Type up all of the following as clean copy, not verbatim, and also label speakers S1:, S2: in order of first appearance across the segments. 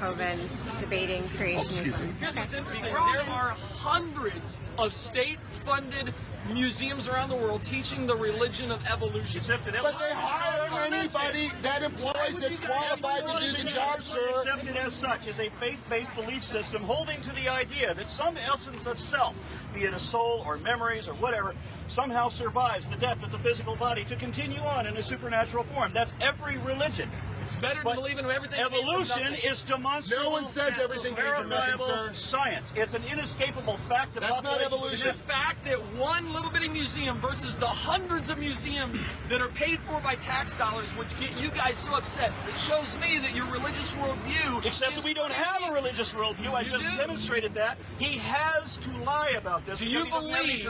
S1: Hovind debating creationism.
S2: There are hundreds of state-funded museums around the world teaching the religion of evolution.
S3: But they hire anybody that employs that's qualified to do the job, sir. Accepted as such as a faith-based belief system holding to the idea that some essence of self, be it a soul or memories or whatever, somehow survives the death of the physical body to continue on in a supernatural form. That's every religion.
S2: It's better to believe in everything.
S3: Evolution is demonstrable. No one says everything came from nothing, sir. Science. It's an inescapable fact. That's not evolution.
S2: The fact that one little bitty museum versus the hundreds of museums that are paid for by tax dollars, which get you guys so upset, shows me that your religious worldview.
S3: Except that we don't have a religious worldview. I just demonstrated that. He has to lie about this.
S2: Do you believe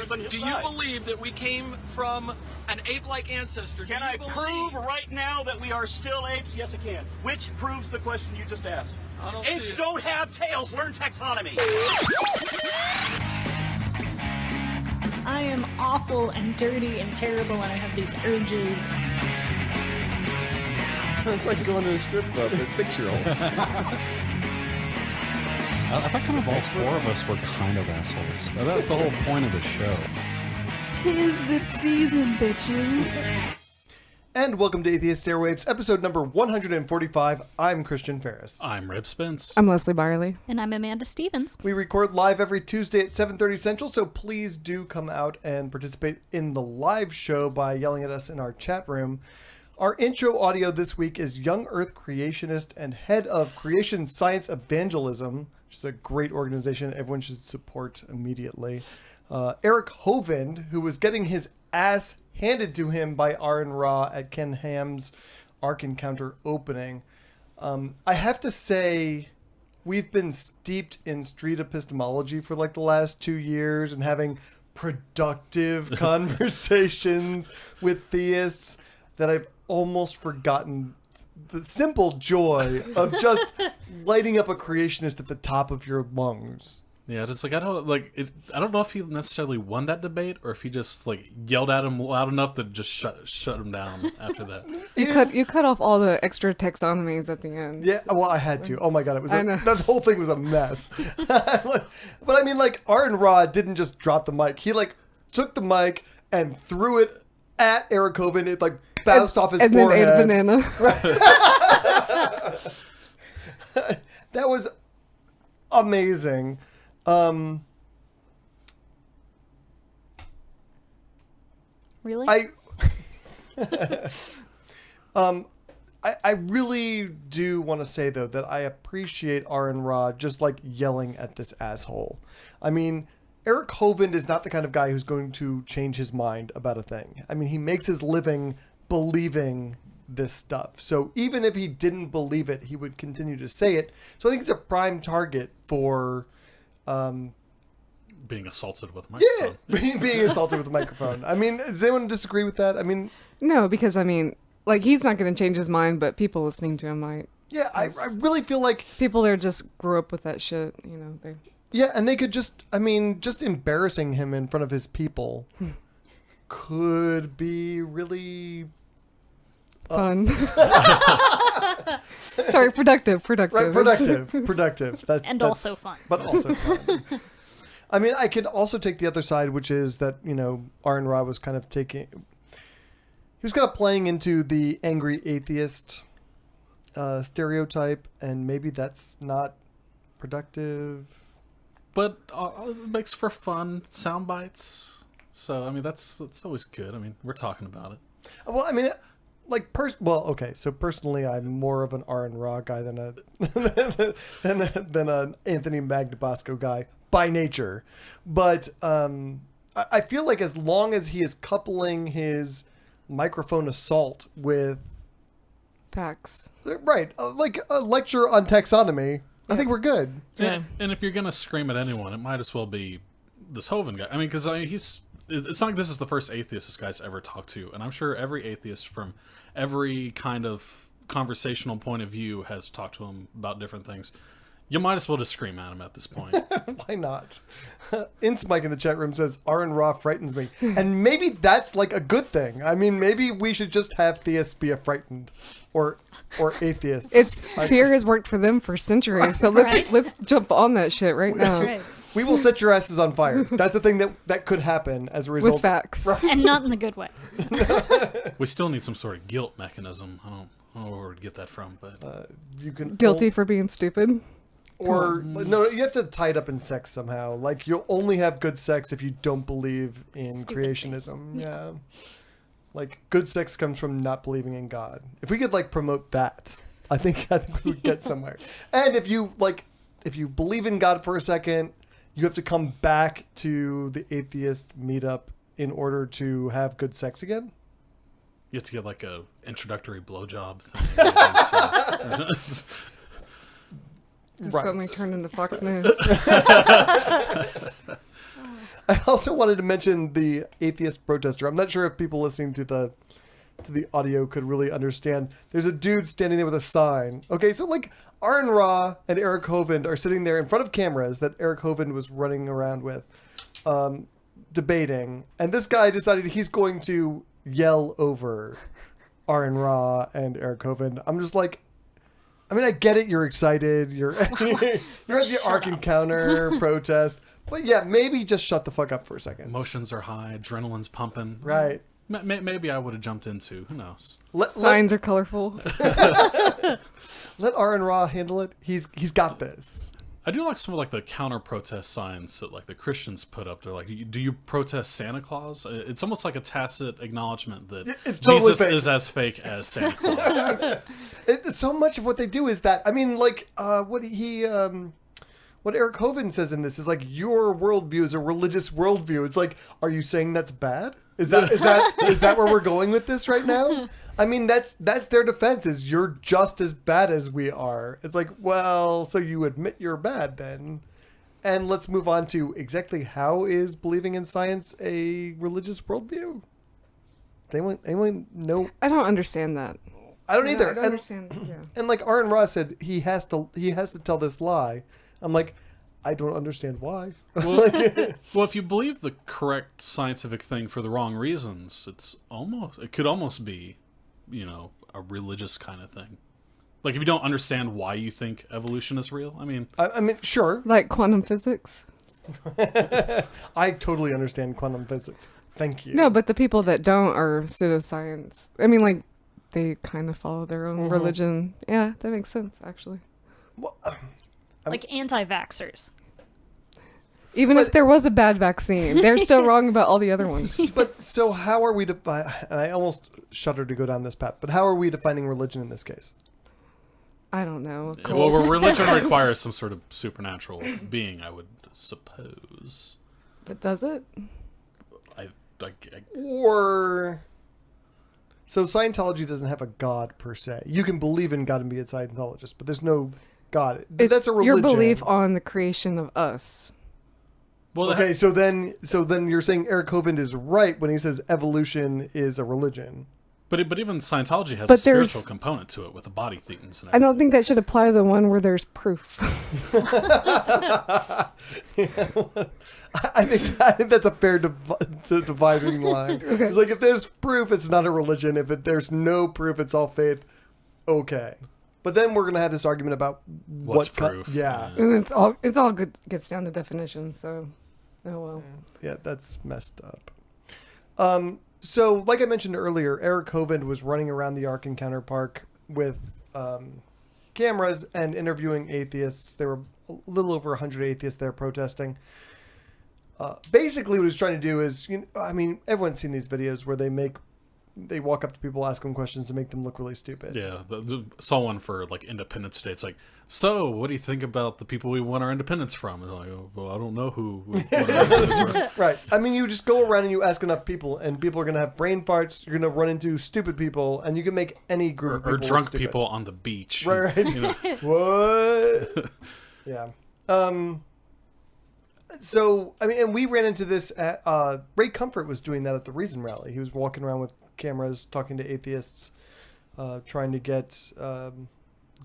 S2: that we came from an ape-like ancestor?
S3: Can I prove right now that we are still apes? Yes, I can. Which proves the question you just asked. Apes don't have tails. Learn taxonomy.
S4: I am awful and dirty and terrible, and I have these urges.
S5: It's like going to a strip club with 6-year-olds. I thought kind of all four of us were kind of assholes. That's the whole point of the show.
S4: 'Tis the season, bitches.
S6: And welcome to Atheist Airwaves, episode number 145. I'm Christian Ferris.
S5: I'm Rip Spence.
S7: I'm Leslie Byerly.
S4: And I'm Amanda Stevens.
S6: We record live every Tuesday at 7:30 Central, so please do come out and participate in the live show by yelling at us in our chat room. Our intro audio this week is young Earth creationist and head of Creation Science Evangelism, which is a great organization everyone should support immediately. Eric Hovind, who was getting his ass handed to him by Aaron Ra at Ken Ham's Ark Encounter opening. I have to say, we've been steeped in street epistemology for like the last 2 years and having productive conversations with theists that I've almost forgotten the simple joy of just lighting up a creationist at the top of your lungs.
S5: Yeah, just like I don't know if he necessarily won that debate or if he just like yelled at him loud enough to just shut him down after that.
S7: You cut off all the extra taxonomies at the end.
S6: Yeah, well, I had to. Oh my god, that whole thing was a mess. But I mean, like, Aaron Ra didn't just drop the mic. He like took the mic and threw it at Eric Hovind. It like bounced off his forehead.
S7: And then ate a banana.
S6: That was amazing.
S4: Really?
S6: I really do want to say, though, that I appreciate Aaron Ra just like yelling at this asshole. I mean, Eric Hovind is not the kind of guy who's going to change his mind about a thing. I mean, he makes his living believing this stuff. So even if he didn't believe it, he would continue to say it. So I think it's a prime target for
S5: being assaulted with a microphone.
S6: Yeah, being assaulted with a microphone. I mean, does anyone disagree with that? I mean,
S7: no, because I mean, like, he's not going to change his mind, but people listening to him might.
S6: Yeah, I really feel like
S7: people there just grew up with that shit, you know.
S6: Yeah, and they could just embarrassing him in front of his people could be really
S7: fun. Sorry, productive.
S6: Right, productive. That's
S4: also fun.
S6: But also fun. I mean, I could also take the other side, which is that, you know, Aaron Ra was kind of playing into the angry atheist stereotype, and maybe that's not productive.
S5: But it makes for fun sound bites. So, I mean, that's always good. I mean, we're talking about it.
S6: Well, I mean, like, so personally, I'm more of an Aaron Ra guy than an Anthony Magnabosco guy by nature. But I feel like as long as he is coupling his microphone assault with
S7: facts,
S6: right, like a lecture on taxonomy, I think we're good.
S5: Yeah. And if you're going to scream at anyone, it might as well be this Hovind guy. I mean, because it's not like this is the first atheist this guy's ever talked to. And I'm sure every atheist from every kind of conversational point of view has talked to him about different things. You might as well just scream at him at this point.
S6: Why not? Ince Mike in the chat room says, Aaron Ra frightens me. And maybe that's like a good thing. I mean, maybe we should just have theists be frightened. Or atheists.
S7: Fear has worked for them for centuries. So let's jump on that shit right now.
S4: Right.
S6: We will set your asses on fire. That's a thing that could happen as a result.
S7: With facts.
S4: And not in the good way.
S5: We still need some sort of guilt mechanism. I don't know where to get that from, but
S6: You can
S7: Guilty for being stupid.
S6: Or no, you have to tie it up in sex somehow. Like you'll only have good sex if you don't believe in
S4: Stupid
S6: creationism.
S4: things.
S6: Yeah. Like good sex comes from not believing in God. If we could like promote that, I think we would get somewhere. And if you believe in God for a second, you have to come back to the atheist meetup in order to have good sex again.
S5: you have to get like a introductory blowjob thing.
S6: Right.
S7: Suddenly turned into Fox News.
S6: I also wanted to mention the atheist protester. I'm not sure if people listening to the audio could really understand. There's a dude standing there with a sign. Okay, so like Aaron Ra and Eric Hovind are sitting there in front of cameras that Eric Hovind was running around with, debating. And this guy decided he's going to yell over Aaron Ra and Eric Hovind. I'm just like, I mean, I get it. You're excited. You're at the Ark Encounter protest. But yeah, maybe just shut the fuck up for a second.
S5: Emotions are high, adrenaline's pumping.
S6: Right.
S5: Maybe I would have jumped into. Who knows?
S7: Signs are colorful.
S6: Let Aaron Ra handle it. He's got this.
S5: I do like some of like the counter protest signs that like the Christians put up. They're like, do you protest Santa Claus? It's almost like a tacit acknowellation that
S6: It's totally
S5: Jesus
S6: fake.
S5: is as fake as Santa Claus.
S6: So much of what they do is that. I mean, like what Eric Hovind says in this is like your worldview is a religious worldview. It's like, are you saying that's bad? Is that where we're going with this right now? I mean, that's their defense is you're just as bad as we are. It's like, well, so you admit you're bad then. And let's move on to exactly how is believing in science a religious worldview? Does anyone know?
S7: I don't understand that.
S6: I don't either.
S7: I don't understand. Yeah.
S6: And like Aaron Ross said, he has to tell this lie. I'm like, I don't understand why.
S5: Well, if you believe the correct scientific thing for the wrong reasons, it could almost be, a religious kind of thing. Like if you don't understand why you think evolution is real, I mean,
S6: sure.
S7: Like quantum physics?
S6: I totally understand quantum physics. Thank you.
S7: No, but the people that don't are pseudoscience. I mean, like, they kind of follow their own religion. Yeah, that makes sense, actually.
S6: Well,
S4: Like anti-vaxxers.
S7: Even if there was a bad vaccine, they're still wrong about all the other ones.
S6: But so how are we and I almost shudder to go down this path, but how are we defining religion in this case?
S7: I don't know.
S5: well, religion requires some sort of supernatural being, I would suppose.
S7: But does it?
S6: Or so Scientology doesn't have a god per se. You can believe in God and be a Scientologist, but there's no God. That's a religion.
S7: Your belief on the creation of us.
S5: Well,
S6: Okay, so then you're saying Eric Hovind is right when he says evolution is a religion.
S5: But even Scientology has
S7: But
S5: a spiritual
S7: there's-
S5: component to it with the body things and
S7: I don't think that should apply to the one where there's proof.
S6: I think that's a fair dividing line. It's like if there's proof, it's not a religion. If there's no proof, it's all faith. Okay, but then we're gonna have this argument about
S5: What's proof?
S6: Yeah,
S7: And it's all good gets down to definitions, so oh well.
S6: yeah, that's messed up. So like I mentioned earlier, Eric Hovind was running around the Ark Encounter Park with cameras and interviewing atheists. There were a little over 100 atheists there protesting. Basically, what he's trying to do is, everyone's seen these videos where they walk up to people, ask them questions to make them look really stupid.
S5: Yeah, saw one for like Independence Day. It's like, so what do you think about the people we won our independence from? And like, oh, well, I don't know who we won our independence from.
S6: Right. I mean, you just go around and you ask enough people, and people are going to have brain farts. You're going to run into stupid people, and you can make any group of people
S5: or drunk
S6: look stupid.
S5: people on the beach.
S6: Right. What? Yeah. So, and we ran into this at, Ray Comfort was doing that at the Reason Rally. He was walking around with cameras, talking to atheists, trying to get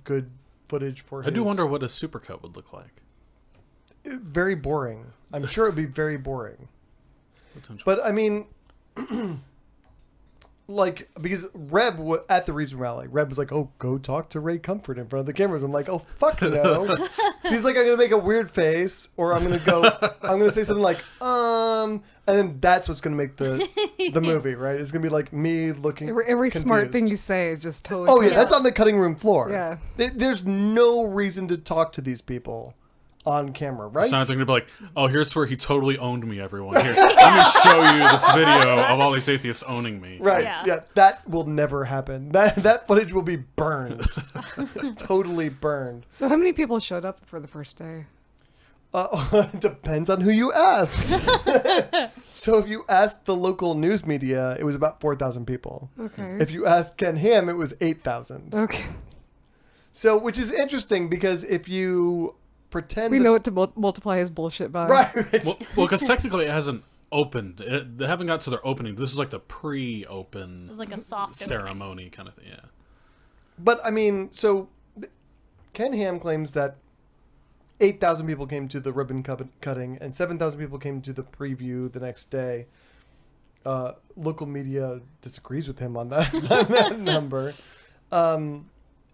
S6: good footage for
S5: I do wonder what a supercut would look like.
S6: Very boring. I'm sure it would be very boring.
S5: Potentially.
S6: But I mean, like, because Reb at the Reason Rally, Reb was like, "Oh, go talk to Ray Comfort in front of the cameras." I'm like, "Oh, fuck no." He's like, "I'm gonna make a weird face, or I'm gonna say something like, and then that's what's gonna make the movie, right? It's gonna be like me looking
S7: Every smart
S6: confused.
S7: thing you say is just totally.
S6: Oh yeah, that's on the cutting room floor.
S7: Yeah.
S6: There's no reason to talk to these people on camera, right?
S5: It's not going to be like, oh, here's where he totally owned me, everyone. Here, let me show you this video of all these atheists owning me.
S6: Right.
S1: Yeah.
S6: Yeah. That will never happen. That footage will be burned. Totally burned.
S7: So how many people showed up for the first day?
S6: It depends on who you ask. So if you asked the local news media, it was about 4,000 people.
S7: Okay.
S6: If you asked Ken Ham, it was 8,000.
S7: Okay.
S6: So, which is interesting because if you pretend
S7: We know what to multiply his bullshit by.
S6: right.
S5: Well, because technically it hasn't opened. They haven't got to their opening. This is like the pre-open
S1: It was like a soft
S5: ceremony kind of thing. Yeah.
S6: But I mean, so Ken Ham claims that 8,000 people came to the ribbon cutting and 7,000 people came to the preview the next day. Local media disagrees with him on that number.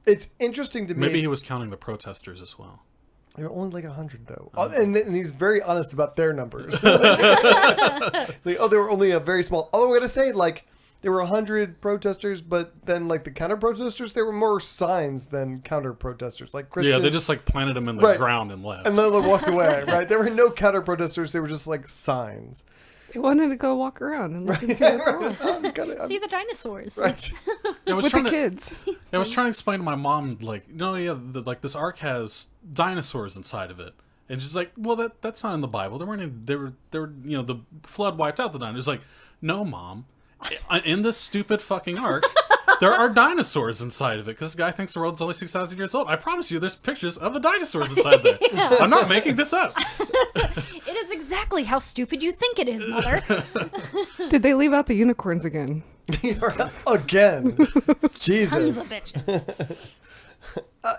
S6: It's interesting to me.
S5: Maybe he was counting the protesters as well.
S6: They were only like 100 though, and he's very honest about their numbers. They were only a very small. Although I gotta say, like, there were 100 protesters, but then like the counter protesters, there were more signs than counter protesters. Like Christians,
S5: Yeah, they just like planted them in the
S6: Right.
S5: ground and left.
S6: and then they walked away. Right? There were no counter protesters. They were just like signs.
S7: They wanted to go walk around and look and see what there was.
S1: See the dinosaurs.
S6: Right.
S5: I was
S7: With
S5: trying
S7: the
S5: to,
S7: kids.
S5: I was trying to explain to my mom, like, like this ark has dinosaurs inside of it, and she's like, "Well, that's not in the Bible. There weren't any, there were the flood wiped out the dinosaurs." Like, no, Mom, in this stupid fucking ark, there are dinosaurs inside of it because this guy thinks the world's only 6,000 years old. I promise you, there's pictures of the dinosaurs inside there. I'm not making this up.
S1: It is exactly how stupid you think it is, Mother.
S7: Did they leave out the unicorns again?
S6: Again.
S1: Sons
S6: Jesus.
S1: of bitches.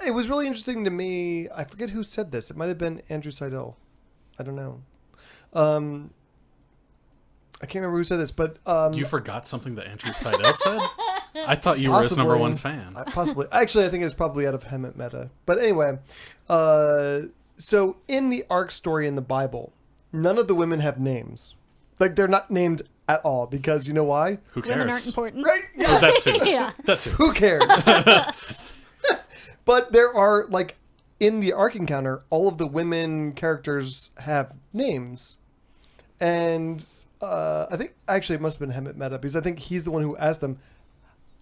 S6: It was really interesting to me. I forget who said this. It might have been Andrew Seidel. I don't know. I can't remember who said this, but
S5: You forgot something that Andrew Seidel said? I thought you were his number one fan.
S6: Possibly. Actually, I think it was probably out of Hemet Meta. But anyway, so in the Ark story in the Bible, none of the women have names. Like, they're not named at all because you know why?
S5: Who cares?
S1: Women aren't important.
S6: Right?
S5: Oh,
S6: Yes.
S5: that too.
S1: Yeah.
S5: That too.
S6: Who cares? But there are, like, in the Ark encounter, all of the women characters have names. And I think, actually, it must have been Hemet Meta, because I think he's the one who asked them,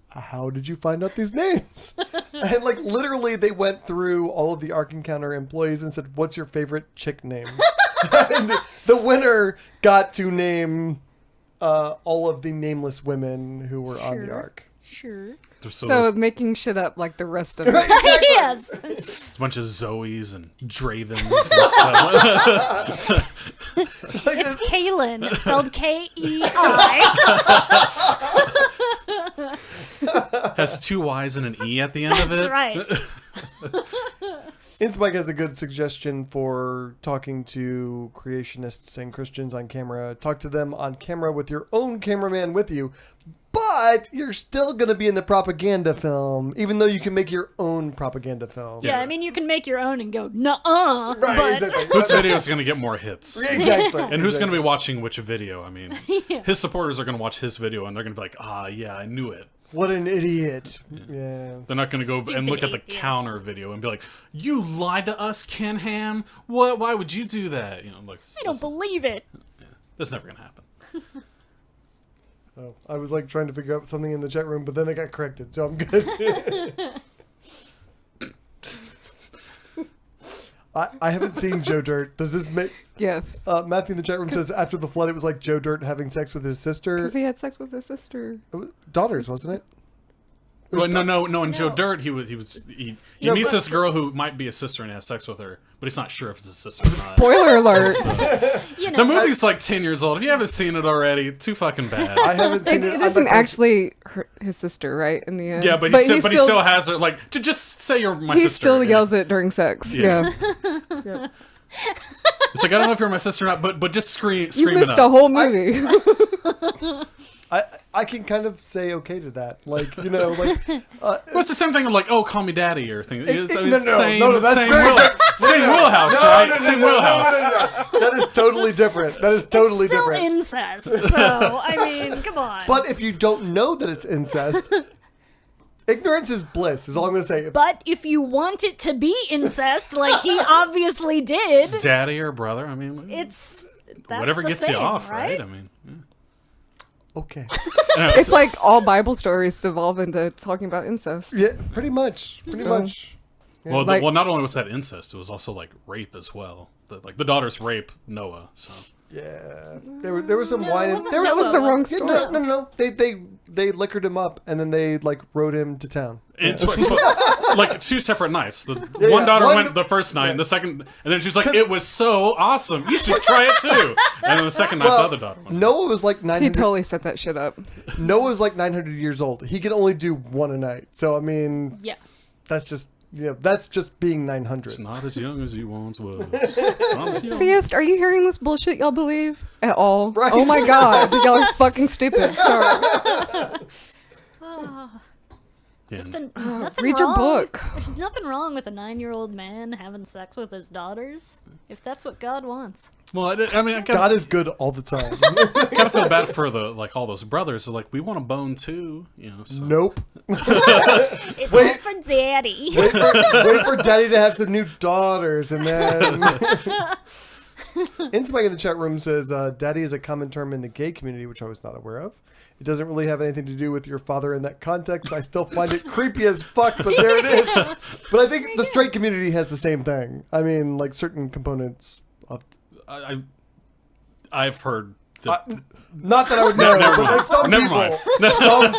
S6: how did you find out these names? And, like, literally, they went through all of the Ark encounter employees and said, what's your favorite chick names? And the winner got to name all of the nameless women who were on the Ark.
S1: Sure.
S7: So making shit up like the rest of it.
S1: Yes.
S5: It's a bunch of Zoes and Dravens and stuff.
S1: It's Kaylin. It's spelled Kei.
S5: Has two Y's and an E at the end of it.
S1: That's right.
S6: Inspike has a good suggestion for talking to creationists and Christians on camera. Talk to them on camera with your own cameraman with you, but you're still going to be in the propaganda film, even though you can make your own propaganda film.
S1: Yeah, I mean, you can make your own and go, nuh-uh.
S6: Right,
S1: but
S6: exactly.
S5: Whose video is going to get more hits?
S6: Exactly.
S5: And who's going to be watching which video? I mean, his supporters are going to watch his video and they're going to be like, yeah, I knew it.
S6: What an idiot. Yeah.
S5: They're not going to go and look at the
S1: Stupid
S5: counter video and be like, you lied to us, Ken Ham. What? Why would you do that? You know, like,
S1: I don't believe it.
S5: that's never going to happen.
S6: Oh, I was like trying to figure out something in the chat room, but then I got corrected, so I'm good. I haven't seen Joe Dirt. Does this make...
S7: Yes.
S6: Matthew in the chat room says after the flood it was like Joe Dirt having sex with his sister.
S7: Because he had sex with his sister.
S6: Daughters, wasn't it?
S5: Well, no. In Joe Dirt, he meets this girl who might be a sister and has sex with her, but he's not sure if it's a sister or not.
S7: Spoiler alert.
S5: The movie's like 10 years old. If you haven't seen it already, too fucking bad.
S6: I haven't seen it.
S7: It isn't actually his sister, right? In the end.
S5: Yeah, but he still has her. Like, to just say you're my sister.
S7: He still yells it during sex. Yeah.
S5: It's like, I don't know if you're my sister or not, but just scream
S7: You
S5: it
S7: missed
S5: up.
S7: a whole movie.
S6: I can kind of say okay to that. Like, you know, like...
S5: Well, it's the same thing of like, oh, call me daddy or thing. Same
S6: that's
S5: same
S6: very
S5: wheelhouse, right? Same wheelhouse.
S6: That is totally different. That is totally
S1: It's still
S6: different.
S1: incest, so, I mean, come on.
S6: But if you don't know that it's incest, ignorance is bliss, is all I'm going to say.
S1: But if you want it to be incest, like he obviously did,
S5: Daddy or brother, I mean...
S1: that's
S5: whatever
S1: the
S5: gets
S1: same,
S5: you off, right?
S1: right?
S5: I mean... Yeah.
S6: Okay.
S7: It's like all Bible stories devolve into talking about incest.
S6: Yeah, pretty much. Pretty much.
S5: Well,
S7: Like-
S5: well, not only was that incest, it was also like rape as well. The daughters rape Noah. So
S6: Yeah. There was some
S1: No,
S6: wine.
S1: it wasn't
S6: There
S7: That was the
S1: Noah.
S7: wrong
S6: Yeah,
S7: story.
S6: no. They liquored him up and then they like rode him to town.
S5: it's like 2 separate nights. The
S6: Yeah,
S5: one daughter
S6: one-
S5: went the first night, and the second, and then she's like, "It was so awesome. You should try it too." And then the second night, the other daughter went.
S6: Noah was like
S7: He
S6: 900.
S7: totally set that shit up.
S6: Noah was like 900 years old. He can only do one a night. So I mean,
S1: Yeah.
S6: that's just that's just being
S5: It's
S6: 900.
S5: not as young as he once was. Not as young.
S7: Theist, are you hearing this bullshit y'all believe at all?
S6: Right.
S7: Oh my god, y'all are fucking stupid. Sorry.
S5: Yeah.
S1: Nothing
S7: read your
S1: wrong.
S7: book.
S1: There's nothing wrong with a 9-year-old man having sex with his daughters, if that's what God wants.
S5: Well, I mean, I
S6: God
S5: kind
S6: is good all the time.
S5: of feel bad for all those brothers. They're like, we want a bone too, you know. So.
S6: Nope.
S1: It's
S6: Wait.
S1: all for daddy.
S6: Wait for daddy to have some new daughters and then... Inspike in the chat room says, daddy is a common term in the gay community, which I was not aware of. It doesn't really have anything to do with your father in that context. I still find it creepy as fuck, but there it is. But I think the straight community has the same thing. I mean, like certain components of...
S5: I've heard. That,
S6: Not that I would know,
S5: Never
S6: but
S5: mind.
S6: like some
S5: Never
S6: people.
S5: mind.
S6: Some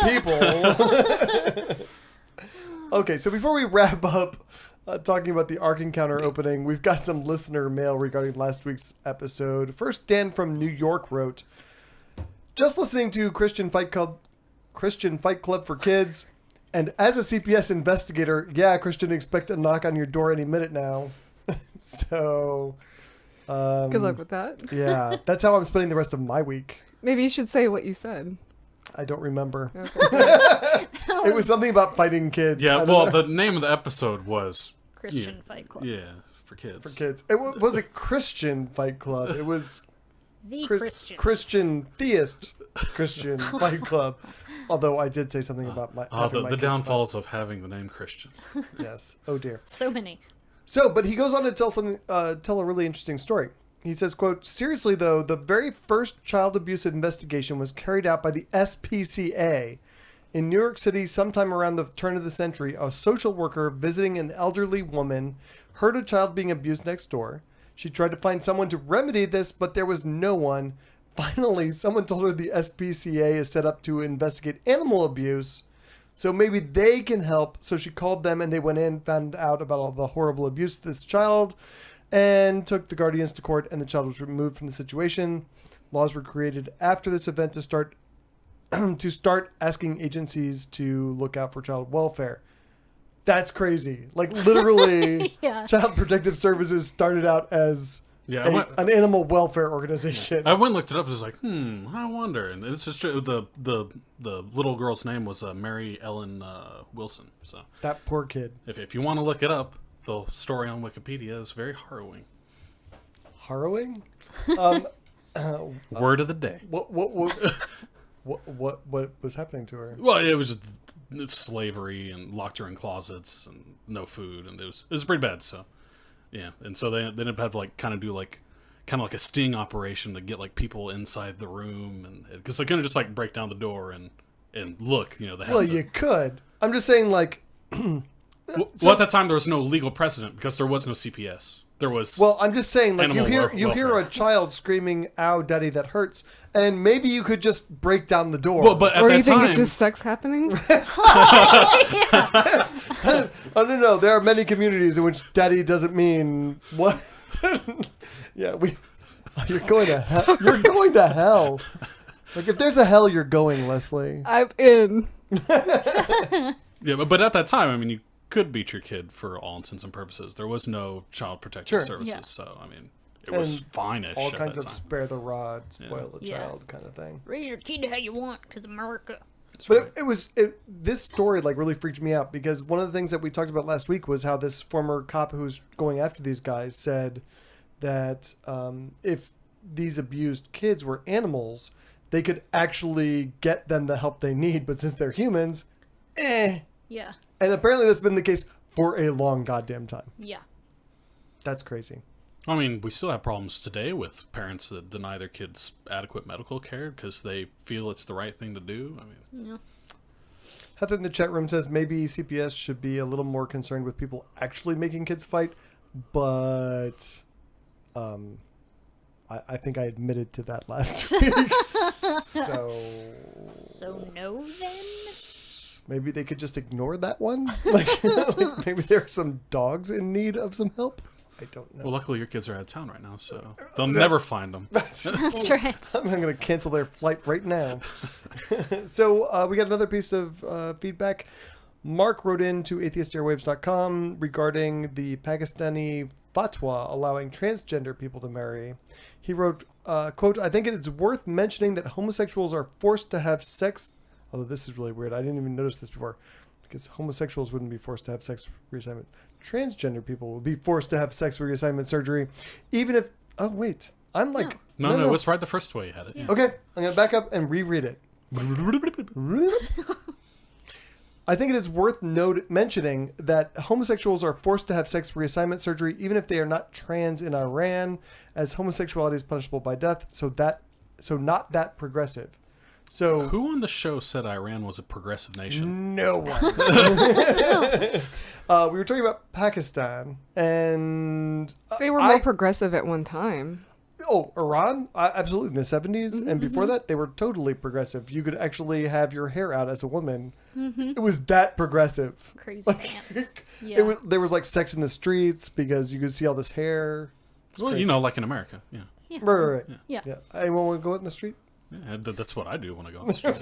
S6: people. Okay, so before we wrap up talking about the Ark Encounter opening, we've got some listener mail regarding last week's episode. First, Dan from New York wrote, just listening to Christian Fight Club for Kids, and as a CPS investigator, yeah, Christian, expect a knock on your door any minute now. So...
S7: Good luck with that.
S6: Yeah, that's how I'm spending the rest of my week.
S7: Maybe you should say what you said.
S6: I don't remember.
S7: Okay.
S6: It was something about fighting kids. I
S5: yeah,
S6: don't
S5: well,
S6: know.
S5: the name of the episode was
S1: Christian Fight Club.
S5: Yeah, for kids.
S6: For kids. It was a Christian Fight Club. It was
S1: The Christians.
S6: Christian Theist Christian Fight Club. Although I did say something about my having my
S5: the
S6: kids
S5: downfalls of having the name Christian.
S6: fight. Yes. Oh dear.
S1: So many.
S6: So, but he goes on to tell a really interesting story. He says, quote, seriously though, the very first child abuse investigation was carried out by the SPCA. In New York City, sometime around the turn of the century, a social worker visiting an elderly woman heard a child being abused next door. She tried to find someone to remedy this, but there was no one. Finally, someone told her the SPCA is set up to investigate animal abuse, so maybe they can help. So she called them and they went in, found out about all the horrible abuse of this child, and took the guardians to court, and the child was removed from the situation. Laws were created after this event to start asking agencies to look out for child welfare. That's crazy. Like literally,
S1: Yeah.
S6: Child Protective Services started out as
S5: Yeah,
S6: an animal welfare organization.
S5: I went and looked it up. I was like, I wonder. And it's just true. The little girl's name was Mary Ellen Wilson. So
S6: That poor kid.
S5: if you want to look it up, the story on Wikipedia is very harrowing.
S6: Harrowing?
S5: Word of the day.
S6: What was happening to her?
S5: Well, it was just slavery and locked her in closets and no food, and it was pretty bad. So yeah, and so they ended up having to kind of like a sting operation to get like people inside the room, and because they couldn't just like break down the door and look, they had
S6: Well,
S5: to,
S6: you could. I'm just saying, like,
S5: well, at that time there was no legal precedent because there was no CPS. there was.
S6: Well, I'm just saying, like, you
S5: Animal
S6: hear
S5: welfare.
S6: a child screaming, "Ow, daddy, that hurts," and maybe you could just break down the door.
S5: Well, but at
S7: Or
S5: that
S7: you think
S5: time,
S7: it's just sex happening?
S6: Oh no, there are many communities in which daddy doesn't mean what. Yeah, you're going to hell. You're going to hell. Like, if there's a hell, you're going, Leslie.
S7: I'm in.
S5: yeah, but at that time, I mean, you could beat your kid for all intents and purposes. There was no child protective
S6: Sure.
S5: services,
S1: Yeah.
S5: so I mean, it was
S6: And
S5: fine-ish
S6: All
S5: at
S6: kinds
S5: that
S6: of
S5: time.
S6: spare the rod, spoil the
S1: Yeah.
S6: child kind of thing.
S1: Raise your kid how you want, because America.
S6: But this story like really freaked me out because one of the things that we talked about last week was how this former cop who's going after these guys said that if these abused kids were animals, they could actually get them the help they need. But since they're humans,
S1: Yeah.
S6: And apparently that's been the case for a long goddamn time.
S1: Yeah.
S6: That's crazy.
S5: I mean, we still have problems today with parents that deny their kids adequate medical care because they feel it's the right thing to do. I mean,
S1: Yeah.
S6: Heather in the chat room says maybe CPS should be a little more concerned with people actually making kids fight, but I think I admitted to that last week.
S1: So no then?
S6: Maybe they could just ignore that one. Like maybe there are some dogs in need of some help. I don't know.
S5: well, luckily your kids are out of town right now, so they'll never find them.
S1: That's right.
S6: I'm going to cancel their flight right now. So we got another piece of feedback. Mark wrote in to atheistairwaves.com regarding the Pakistani fatwa allowing transgender people to marry. He wrote, quote, I think it is worth mentioning that homosexuals are forced to have sex. Although this is really weird. I didn't even notice this before. Because homosexuals wouldn't be forced to have sex reassignment. Transgender people would be forced to have sex reassignment surgery. Even if... Oh, wait. I'm like...
S5: No, it was right the first way you had it. Yeah.
S6: Okay, I'm going to back up and reread it. I think it is worth mentioning that homosexuals are forced to have sex reassignment surgery even if they are not trans in Iran, as homosexuality is punishable by death, so not that progressive. So
S5: Who on the show said Iran was a progressive nation?
S6: no one. We were talking about Pakistan, and
S7: They were more progressive at one time.
S6: Iran, absolutely in the 70s, and before that, they were totally progressive. You could actually have your hair out as a woman. It was that progressive.
S1: Crazy pants. Yeah.
S6: It was, there was like sex in the streets because you could see all this hair.
S5: Well, you know, like in America. Yeah.
S6: Right.
S1: Yeah.
S6: Anyone want to go out in the street?
S5: Yeah, that's what I do when I go on the street.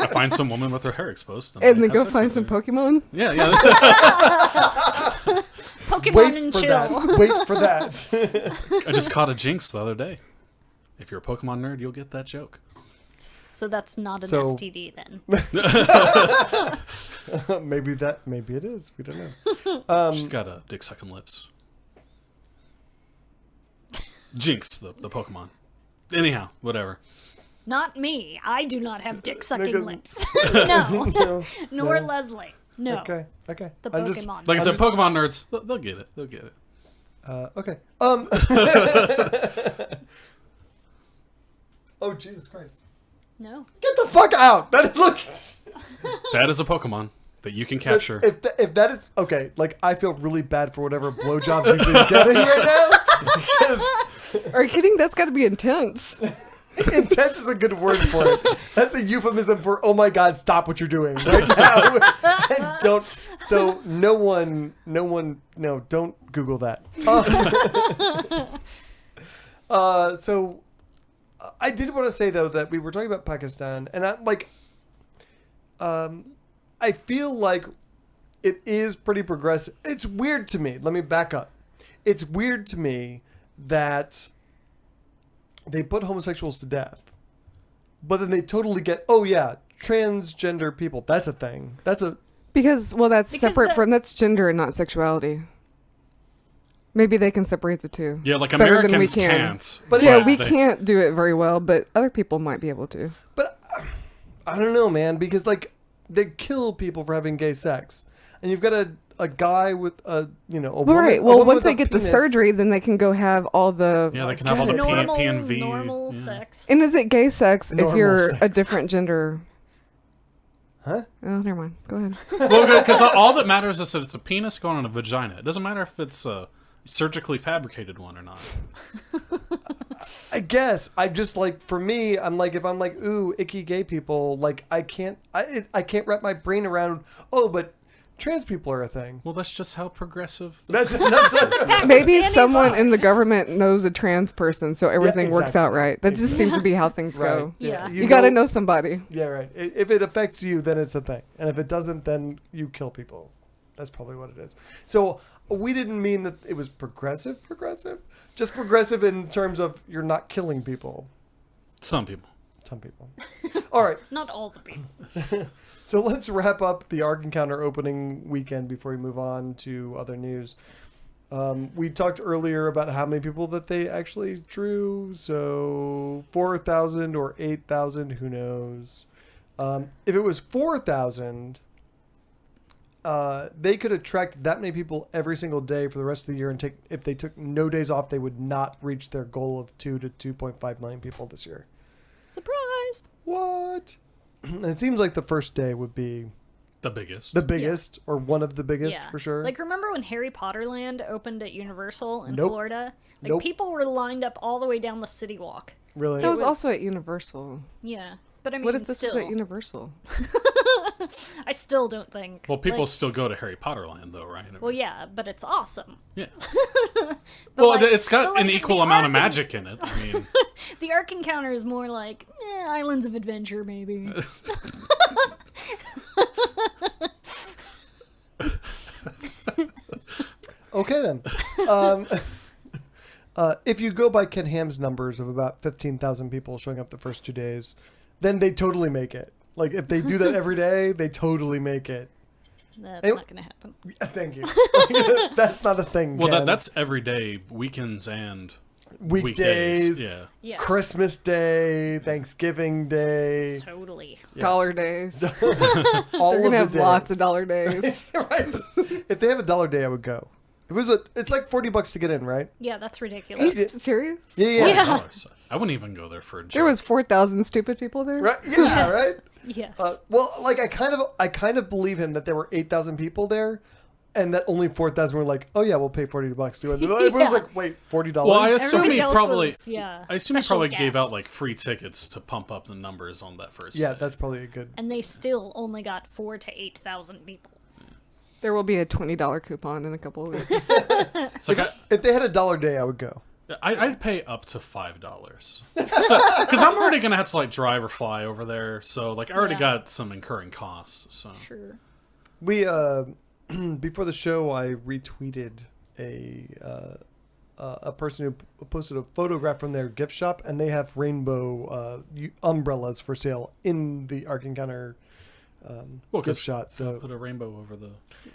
S5: I find some woman with her hair exposed.
S7: And
S5: I
S7: then
S5: have
S7: go
S5: sex
S7: find
S5: with
S7: some
S5: her.
S7: Pokemon.
S5: Yeah.
S1: Pokemon
S6: Wait
S1: and
S6: for
S1: chill.
S6: that. Wait for that.
S5: I just caught a jinx the other day. If you're a Pokemon nerd, you'll get that joke.
S1: So that's not an
S6: So-
S1: STD then.
S6: Maybe it is. We don't know.
S5: She's got dick sucking lips. Jinx, the Pokemon. Anyhow, whatever.
S1: Not me. I do not have dick sucking
S6: Nigga.
S1: lips. No.
S6: No.
S1: Nor
S6: No.
S1: Leslie. No.
S6: Okay.
S1: The
S6: I'm just-
S1: Pokemon.
S5: Like I said, Pokemon nerds, they'll get it. They'll get it.
S6: Okay. Oh Jesus Christ!
S1: No.
S6: Get the fuck out! Look.
S5: That is a Pokemon that you can capture.
S6: If that is okay, like I feel really bad for whatever blowjobs you've been getting right now. Because
S7: Are you kidding? That's got to be intense.
S6: intense is a good word for it. That's a euphemism for oh my god, stop what you're doing right now. And don't. So no, don't Google that. So I did want to say though that we were talking about Pakistan, and I feel like it is pretty progressive. It's weird to me. Let me back up. It's weird to me that they put homosexuals to death, but then they totally get, oh yeah, transgender people. That's a thing. That's
S7: That's separate from, that's gender and not sexuality. Maybe they can separate the two.
S5: Yeah, like
S7: better than
S5: Americans
S7: we can.
S5: can't.
S6: But
S7: Yeah,
S6: yeah,
S7: we
S5: they-
S7: can't do it very well, but other people might be able to.
S6: But I don't know, man, because like they kill people for having gay sex, and you've got a guy with a woman.
S7: Right.
S6: a
S7: Well,
S6: woman
S7: once
S6: with
S7: they
S6: a
S7: get the
S6: penis.
S7: surgery, then they can go have all the.
S5: Yeah, they can have all the
S1: Normal,
S5: PNV.
S1: normal
S5: yeah.
S1: sex.
S7: And is it gay sex if
S6: Normal
S7: you're
S6: sex.
S7: a different gender?
S6: Huh?
S7: Oh, never mind. Go ahead.
S5: Well, because all that matters is that it's a penis going on a vagina. It doesn't matter if it's surgically fabricated one or not.
S6: I guess I'm just like, for me, I'm like, if I'm like, ooh, icky gay people, like I can't wrap my brain around. Oh, but trans people are a thing.
S5: Well, that's just how progressive.
S6: That's
S7: Maybe
S1: Pakistanis
S7: someone
S1: are.
S7: in the government knows a trans person, so everything works out
S6: exactly.
S7: right. That just seems to be how things
S6: right.
S7: go.
S1: Yeah.
S7: You got to know somebody.
S6: Yeah, right. If it affects you, then it's a thing, and if it doesn't, then you kill people. That's probably what it is. So we didn't mean that it was progressive, just progressive in terms of you're not killing people.
S5: Some people.
S6: Some people. All right.
S1: Not all the people.
S6: So let's wrap up the Ark Encounter opening weekend before we move on to other news. We talked earlier about how many people that they actually drew. So 4,000 or 8,000, who knows? If it was 4,000, they could attract that many people every single day for the rest of the year. And if they took no days off, they would not reach their goal of 2 to 2.5 million people this year.
S1: Surprised.
S6: What? And it seems like the first day would be
S5: The biggest.
S6: the biggest, or one of the biggest
S1: Yeah.
S6: for sure.
S1: Like, remember when Harry Potter Land opened at Universal in
S6: Nope.
S1: Florida? Like,
S6: Nope.
S1: people were lined up all the way down the city walk.
S6: Really?
S7: That was
S1: was-
S7: also at Universal.
S1: Yeah. But I mean,
S7: What if this
S1: still,
S7: was at Universal?
S1: I still don't think.
S5: Well, people
S1: like-
S5: still go to Harry Potter Land, though, right?
S1: Well, yeah, but it's awesome.
S5: Yeah. Well,
S1: like-
S5: it's got
S1: but,
S5: an
S1: like,
S5: equal
S1: the
S5: amount of
S1: Ark-
S5: magic in it. I mean,
S1: The Ark Encounter is more like Islands of Adventure, maybe.
S6: Okay then. If you go by Ken Ham's numbers of about 15,000 people showing up the first 2 days, then they totally make it. Like if they do that every day, they totally make it.
S1: That's
S6: Hey-
S1: not going to happen.
S6: Thank you. That's not a thing.
S5: well,
S6: Ken.
S5: that's every day, weekends and
S6: weekdays,
S5: Yeah.
S1: Yeah,
S6: Christmas Day, Thanksgiving Day,
S1: totally.
S7: Dollar days.
S6: all
S7: They're
S6: of
S7: gonna
S6: the
S7: have
S6: days.
S7: lots of dollar days.
S6: Right. If they have $1 day, I would go. It's like $40 to get in, right?
S1: Yeah, that's
S7: Are you
S1: ridiculous.
S7: serious?
S6: Yeah.
S1: Yeah.
S5: $1. I wouldn't even go there for a joke.
S7: There was 4,000 stupid people there.
S6: Right? Yeah, right?
S1: Yes.
S6: Well, like I kind of believe him that there were 8,000 people there, and that only 4,000 were like, oh yeah, we'll pay $40 to it. Everyone was
S1: Yeah.
S6: like, wait, $40?
S5: Well, I assume
S1: Everybody
S5: he
S1: else
S5: probably.
S1: was, yeah,
S5: I assume he
S1: special
S5: probably gave out like
S1: guests.
S5: free tickets to pump up the numbers on that first.
S6: Yeah,
S5: day.
S6: that's probably a good.
S1: And they still only got 4,000 to 8,000 people.
S7: There will be a $20 coupon in a couple of weeks.
S5: It's like
S6: If they had $1 day, I would go.
S5: I'd pay up to $5, because I'm already gonna have to like drive or fly over there. So like I already
S1: Yeah.
S5: got some incurring costs. So
S1: Sure.
S6: We before the show, I retweeted a person who posted a photograph from their gift shop, and they have rainbow umbrellas for sale in the Ark Encounter
S5: well,
S6: gift shot. So
S5: put a rainbow over the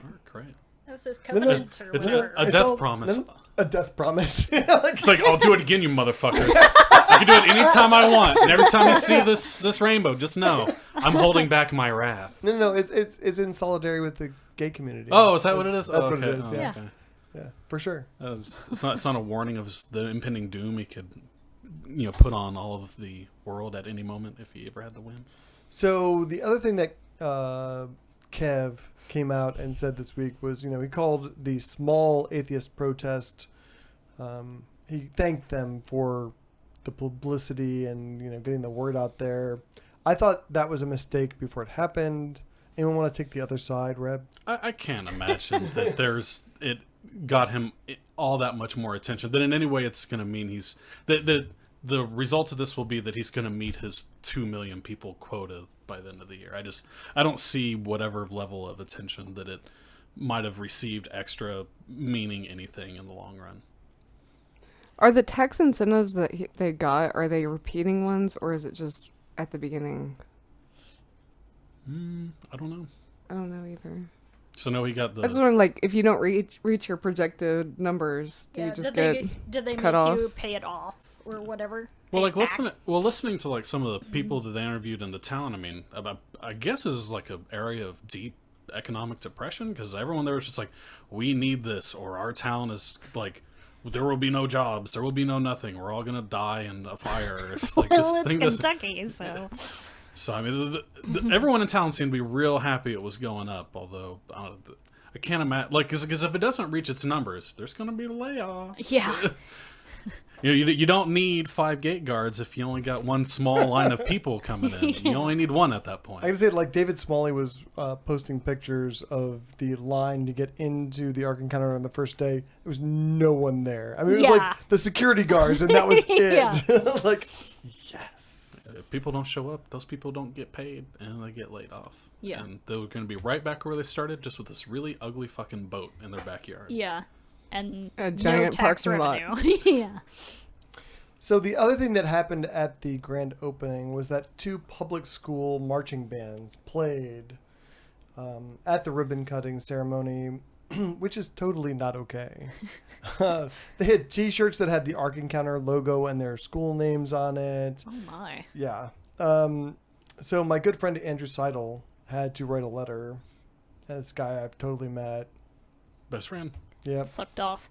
S5: ark, right?
S1: That was his
S6: no,
S1: covenant or
S5: It's
S1: whatever.
S5: a
S6: It's
S5: death
S6: all-
S5: promise.
S6: a death promise.
S5: It's like I'll do it again, you motherfuckers. I can do it anytime I want. And every time you see this rainbow, just know I'm holding back my wrath.
S6: No, it's in solidarity with the gay community.
S5: Oh, is that what it is?
S6: That's
S5: Oh,
S6: what it
S5: okay.
S6: is.
S5: Oh,
S6: Yeah,
S5: okay.
S6: yeah, for sure.
S5: It's not a warning of the impending doom he could, put on all of the world at any moment if he ever had to win.
S6: So the other thing that Kev came out and said this week was, he called the small atheist protest. He thanked them for the publicity and getting the word out there. I thought that was a mistake before it happened. Anyone want to take the other side, Reb?
S5: I can't imagine that it got him all that much more attention. That in any way it's going to mean the result of this will be that he's going to meet his 2 million people quota by the end of the year. I don't see whatever level of attention that it might have received extra meaning anything in the long run.
S7: Are the tax incentives that they got, are they repeating ones, or is it just at the beginning?
S5: I don't know.
S7: I don't know either.
S5: So no, he got
S7: I just
S5: the.
S7: wondering, like, if you don't reach your projected numbers, do you just
S1: did they
S7: cut
S1: make
S7: off?
S1: you pay it off or whatever?
S5: Well,
S1: Pay
S5: like
S1: it back?
S5: listening to like some of the people that they interviewed in the town. I mean, I guess this is like an area of deep economic depression because everyone there was just like, we need this, or our town is like, there will be no jobs, there will be no nothing. We're all gonna die in a fire if like this
S1: Well, it's
S5: thing doesn't.
S1: Kentucky, so
S5: So I mean, everyone in town seemed to be real happy it was going up. Although I can't imagine, like, because if it doesn't reach its numbers, there's going to be layoffs.
S1: Yeah.
S5: You don't need 5 gate guards if you only got one small line of people coming in. You only need one at that point.
S6: I gotta say, like, David Smalley was posting pictures of the line to get into the Ark Encounter on the first day. There was no one there. I mean, it was like the security guards, and that was it. Like, yes.
S5: If people don't show up, those people don't get paid, and they get laid off.
S1: Yeah.
S5: And they're going to be right back where they started, just with this really ugly fucking boat in their backyard.
S1: Yeah. And
S7: A
S1: no
S7: giant
S1: tax
S7: parking lot.
S1: revenue. Yeah.
S6: So the other thing that happened at the grand opening was that 2 public school marching bands played at the ribbon cutting ceremony, which is totally not okay. They had T-shirts that had the Ark Encounter logo and their school names on it.
S1: Oh my.
S6: Yeah. So my good friend Andrew Seidel had to write a letter. This guy I've totally met.
S5: Best friend.
S6: Yep.
S1: Sucked off.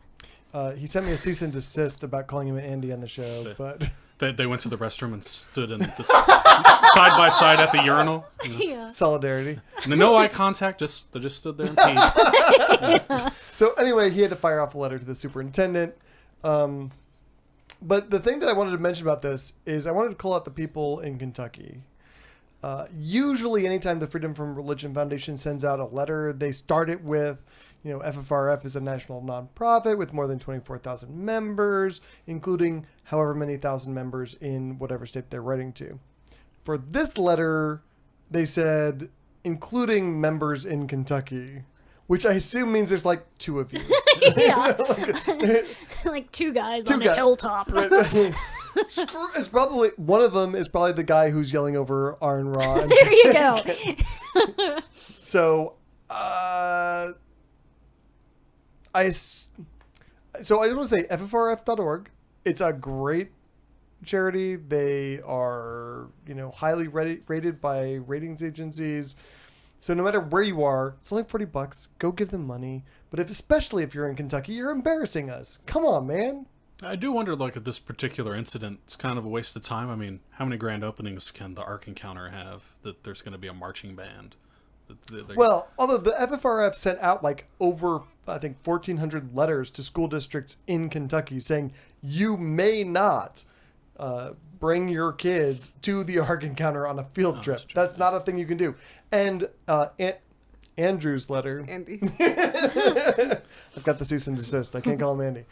S6: He sent me a cease and desist about calling him Andy on the show, but
S5: They went to the restroom and stood in side by side at the urinal.
S1: Yeah.
S6: solidarity.
S5: No eye contact, they just stood there and peed.
S6: So anyway, he had to fire off a letter to the superintendent. But the thing that I wanted to mention about this is I wanted to call out the people in Kentucky. Usually anytime the Freedom from Religion Foundation sends out a letter, they start it with, FFRF is a national nonprofit with more than 24,000 members, including however many thousand members in whatever state they're writing to. For this letter, they said, including members in Kentucky, which I assume means there's like 2 of you.
S1: Yeah. Like 2 guys on a hilltop.
S6: It's probably, one of them is probably the guy who's yelling over Aaron Ra.
S1: There you go.
S6: So, I just want to say ffrf.org. It's a great charity. They are, highly rated by ratings agencies. So no matter where you are, it's only $40. Go give them money. But especially if you're in Kentucky, you're embarrassing us. Come on, man.
S5: I do wonder, like, if this particular incident is kind of a waste of time. I mean, how many grand openings can the Ark Encounter have that there's going to be a marching band?
S6: Well, although the FFRF sent out like over, I think, 1,400 letters to school districts in Kentucky saying you may not bring your kids to the Ark Encounter on a field trip. That's not a thing you can do. And Andrew's letter.
S7: Andy.
S6: I've got the cease and desist. I can't call him Andy.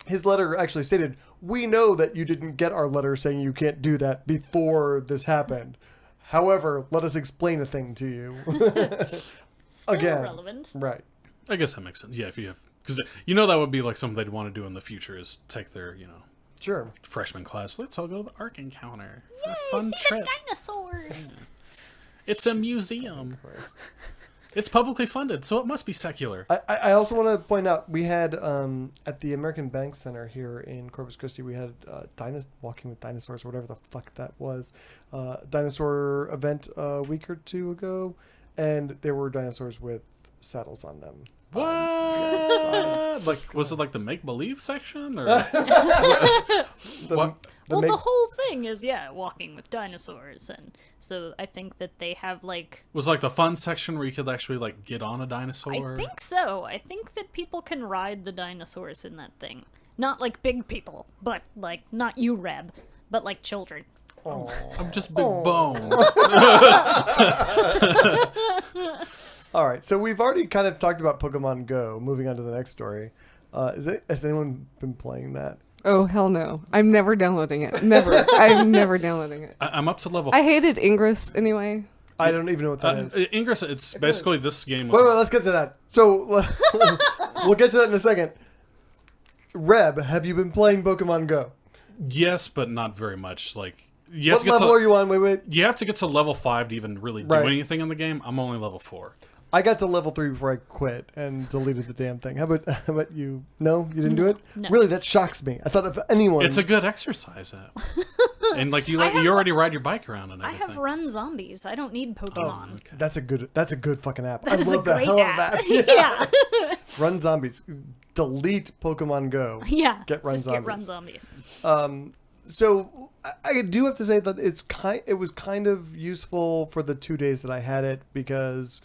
S6: His letter actually stated, "We know that you didn't get our letter saying you can't do that before this happened. However, let us explain a thing to you."
S1: Still
S6: Again,
S1: relevant.
S6: right.
S5: I guess that makes sense. Yeah, if you have... Because that would be like something they'd want to do in the future is take their,
S6: Sure.
S5: freshman class. Let's all go to the Ark Encounter for a
S1: Yay,
S5: fun
S1: see
S5: trip.
S1: the dinosaurs.
S5: It's a museum. It's publicly funded, so it must be secular.
S6: I also want to point out, we had at the American Bank Center here in Corpus Christi, we had Walking with Dinosaurs, or whatever the fuck that was, dinosaur event a week or 2 ago, and there were dinosaurs with saddles on them.
S5: What?
S6: Yes,
S5: was it like the make-believe section? Or
S6: the
S1: The whole thing is, walking with dinosaurs. And so I think that they have, like...
S5: Was like the fun section where you could actually, like, get on a dinosaur?
S1: I think so. I think that people can ride the dinosaurs in that thing. Not like big people, but, like, not you, Reb, but, like, children.
S5: I'm just big bone.
S6: All right, so we've already kind of talked about Pokemon Go. Moving on to the next story. Has anyone been playing that?
S7: Oh, hell no. I'm never downloading it. Never. I'm never downloading it.
S5: I'm up to level...
S7: I hated Ingress anyway.
S6: I don't even know what that is.
S5: Ingress, it's basically this game...
S6: Wait, let's get to that. So, we'll get to that in a second. Reb, have you been playing Pokemon Go?
S5: Yes, but not very much. Like...
S6: What level are you on? Wait.
S5: You have to get to level 5 to even really do anything in the game. I'm only level 4.
S6: I got to level 3 before I quit and deleted the damn thing. How about you? No, you didn't do it?
S1: No.
S6: Really, that shocks me. I thought if anyone...
S5: It's a good exercise app. And like you already ride your bike around and everything.
S1: I have Run Zombies. I don't need Pokemon.
S5: Okay.
S6: That's a good fucking app.
S1: That
S6: I
S1: is
S6: love
S1: a
S6: the
S1: great
S6: hell
S1: app.
S6: of that.
S1: Yeah.
S6: Run Zombies. Delete Pokemon Go.
S1: Yeah.
S6: Get Run
S1: Just
S6: Zombies.
S1: get Run Zombies.
S6: So I do have to say that it was kind of useful for the 2 days that I had it, because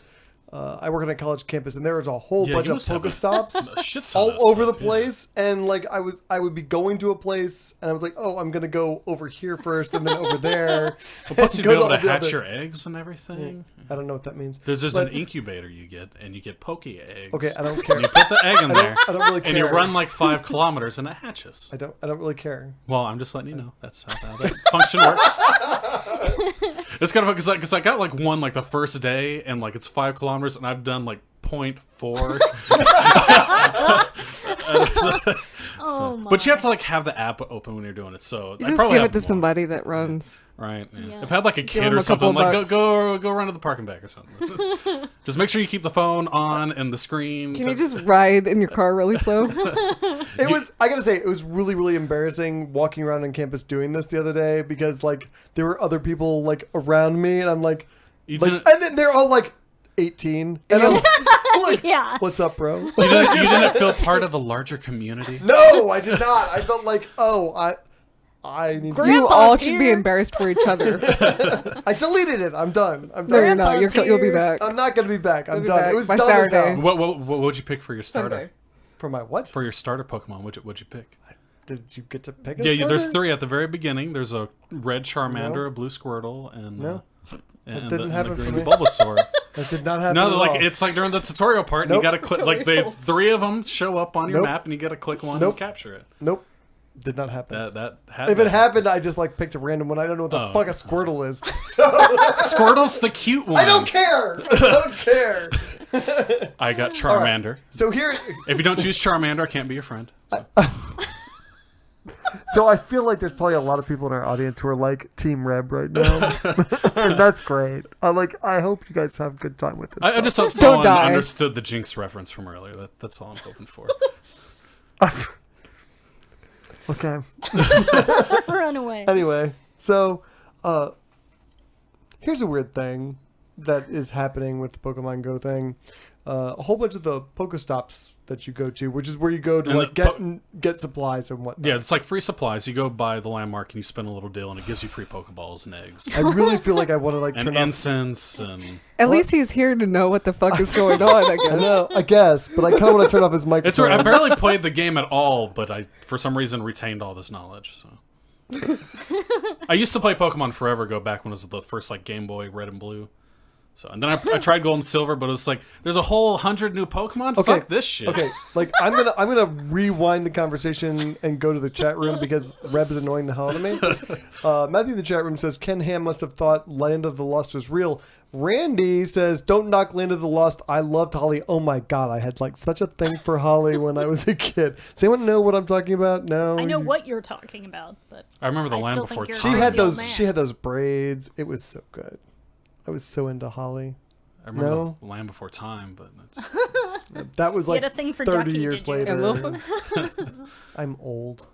S6: I work on a college campus, and there was a whole bunch
S5: you
S6: of
S5: must have
S6: Pokestops
S5: a shit ton of that
S6: all over the
S5: stuff, yeah.
S6: place. And like I would be going to a place, and I was like, oh, I'm gonna go over here first, and then over there.
S5: Plus, you'd
S6: Go
S5: be able
S6: to
S5: to
S6: all the
S5: hatch
S6: other-
S5: your eggs and everything.
S6: I don't know what that means.
S5: There's
S6: But-
S5: an incubator you get, and you get poke eggs.
S6: Okay, I don't care.
S5: And you put the egg in there,
S6: I don't really care.
S5: and you run like 5 kilometers, and it hatches.
S6: I don't really care.
S5: Well, I'm just letting you know that's how that function works. It's kind of because I got like one like the first day, and like it's 5 kilometers, and I've done like 0.4. But you have to like have the app open when you're doing it. So
S7: You
S5: I
S7: just
S5: probably
S7: give
S5: have
S7: it to
S5: more.
S7: somebody that runs.
S5: Right. Yeah.
S1: Yeah.
S5: If I had like a kid
S7: him
S5: or
S7: a couple
S5: something, like
S7: bucks.
S5: go run to the park and back or something. Just make sure you keep the phone on and the screen.
S7: Can you just ride in your car really slow?
S6: It was, I gotta say, it was really, really embarrassing walking around on campus doing this the other day because like there were other people like around me, and I'm like,
S5: You
S6: and
S5: didn't,
S6: then they're all like 18, and I'm like,
S1: Yeah.
S6: what's up, bro?
S5: you didn't feel part of a larger community?
S6: No, I did not. I felt like, oh, I need.
S1: Grandpa's
S7: You all should be
S1: here.
S7: embarrassed for each other.
S6: I deleted it. I'm done. I'm
S7: No, you're
S6: done.
S7: not.
S1: Grandpa's
S7: You'll be
S1: here.
S7: back.
S6: I'm not gonna be back. I'm
S7: You'll be
S6: done.
S7: back
S6: It was
S7: by
S6: dumb as
S7: Saturday.
S6: hell.
S5: What would you pick for your starter?
S7: Sunday.
S6: For my what?
S5: For your starter Pokemon, what'd you pick?
S6: Did you get to pick a
S5: Yeah, there's
S6: starter?
S5: 3 at the very beginning. There's a red Charmander,
S6: No.
S5: a blue Squirtle, and
S6: No.
S5: and
S6: didn't
S5: the
S6: happen for
S5: green
S6: me.
S5: Bulbasaur.
S6: That did not happen.
S5: No,
S6: at
S5: like
S6: all.
S5: it's like during the tutorial part, and
S6: Nope.
S5: you got to click. Like they 3 of them show up on your
S6: Nope.
S5: map, and you got to click one
S6: Nope.
S5: and capture it.
S6: Nope. Did not happen.
S5: That had
S6: If
S5: that.
S6: it happened, I just like picked a random one. I don't know what the
S5: Oh.
S6: fuck a Squirtle is.
S5: Squirtle's the cute one.
S6: I don't care. I don't care.
S5: I got Charmander.
S6: So here,
S5: If you don't choose Charmander, I can't be your friend.
S6: so I feel like there's probably a lot of people in our audience who are like Team Reb right now, and that's great. I hope you guys have a good time with this.
S5: I just hope
S7: Don't
S5: someone
S7: die.
S5: understood the Jinx reference from earlier. That's all I'm hoping for.
S6: Okay.
S1: Run away.
S6: Anyway, so here's a weird thing that is happening with the Pokemon Go thing. A whole bunch of the Pokestops that you go to, which is where you go to
S5: And
S6: like get supplies and whatnot.
S5: Yeah, it's like free supplies. You go by the landmark and you spend a little deal, and it gives you free Pokeballs and eggs.
S6: I really feel like I want to like
S5: And
S6: turn off.
S5: incense and
S7: At least he's here to know what the fuck is going on, I
S6: I
S7: guess.
S6: know, I guess, but I kind of want to turn off his
S5: it's
S6: microphone.
S5: I barely played the game at all, but I for some reason retained all this knowledge. So I used to play Pokemon forever ago, back when it was the first like Game Boy Red and Blue. So and then I tried Gold and Silver, but it was like there's a whole 100 new Pokemon.
S6: Okay,
S5: Fuck this shit.
S6: Okay, like I'm gonna rewind the conversation and go to the chat room because Reb is annoying the hell out of me. Matthew in the chat room says Ken Ham must have thought Land of the Lost was real. Randy says don't knock Land of the Lost. I loved Holly. Oh my god, I had like such a thing for Holly when I was a kid. Does anyone know what I'm talking about? No.
S1: I know what you're talking about, but
S5: I remember the
S1: I
S5: Land
S1: still
S5: Before
S1: think you're
S6: She
S5: Time.
S6: had
S1: Crazy old
S6: those.
S1: man.
S6: She had those braids. It was so good. I was so into Holly.
S5: I remember
S6: No.
S5: the Land Before Time, but that's,
S6: That was
S1: You
S6: like
S1: had a thing for
S6: 30
S1: Ducky,
S6: years
S1: did you?
S6: later. I'm old.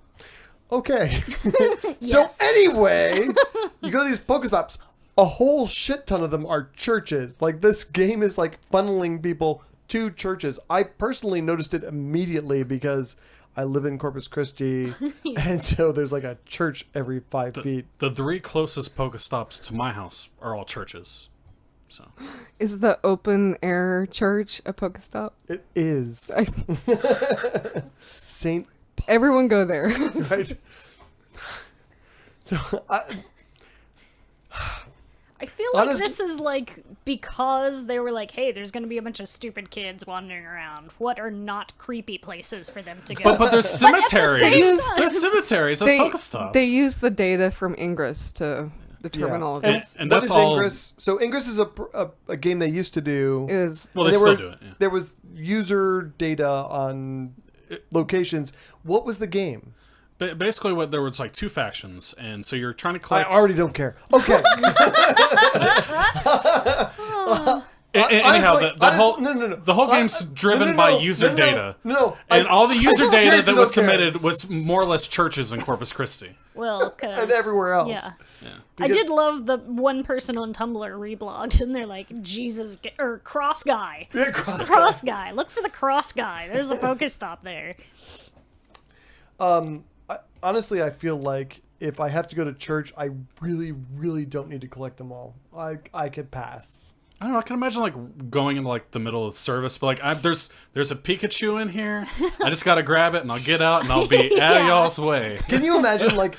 S6: Okay.
S1: Yes.
S6: So anyway, you go to these Pokestops. A whole shit ton of them are churches. Like this game is like funneling people to churches. I personally noticed it immediately because I live in Corpus Christi, and so there's like a church every 5 feet.
S5: the 3 closest Pokestops to my house are all churches. So
S7: Is the open air church a Pokestop?
S6: It is Saint.
S7: Everyone go there.
S6: Right. So
S1: I feel like
S6: Honestly-
S1: this is like because they were like, hey, there's going to be a bunch of stupid kids wandering around. What are not creepy places for them to go?
S5: but there's
S1: But at the
S5: cemeteries.
S1: same
S5: There's cemeteries. There's
S7: they,
S5: Pokestops.
S7: they use the data from Ingress to determine all of
S6: And,
S7: this.
S5: And
S6: what
S5: that's
S6: is
S5: all-
S6: Ingress? So Ingress is a game they used to do.
S7: Is
S5: well, they
S6: There
S5: still
S6: were-
S5: do it. Yeah.
S6: There was user data on locations. What was the game?
S5: Basically, what there was like 2 factions, and so you're trying to collect.
S6: I already don't care. Okay.
S5: Anyhow,
S6: no.
S5: the whole game's driven by user data.
S6: No.
S5: And all the user data
S6: seriously
S5: that was
S6: don't care.
S5: submitted was more or less churches in Corpus Christi.
S1: Well, 'cause-
S6: And everywhere else.
S1: Yeah.
S6: Because-
S1: I did love the one person on Tumblr reblogged, and they're like, Jesus, or Cross Guy.
S6: Yeah, cross
S1: Cross Guy. Look for the Cross Guy. There's a Pokestop there.
S6: Honestly, I feel like if I have to go to church, I really, really don't need to collect them all. I could pass.
S5: I don't know. I can imagine like going into like the middle of service, but like there's a Pikachu in here. I just gotta grab it and I'll get out and I'll be out of y'all's way.
S6: Can you imagine like?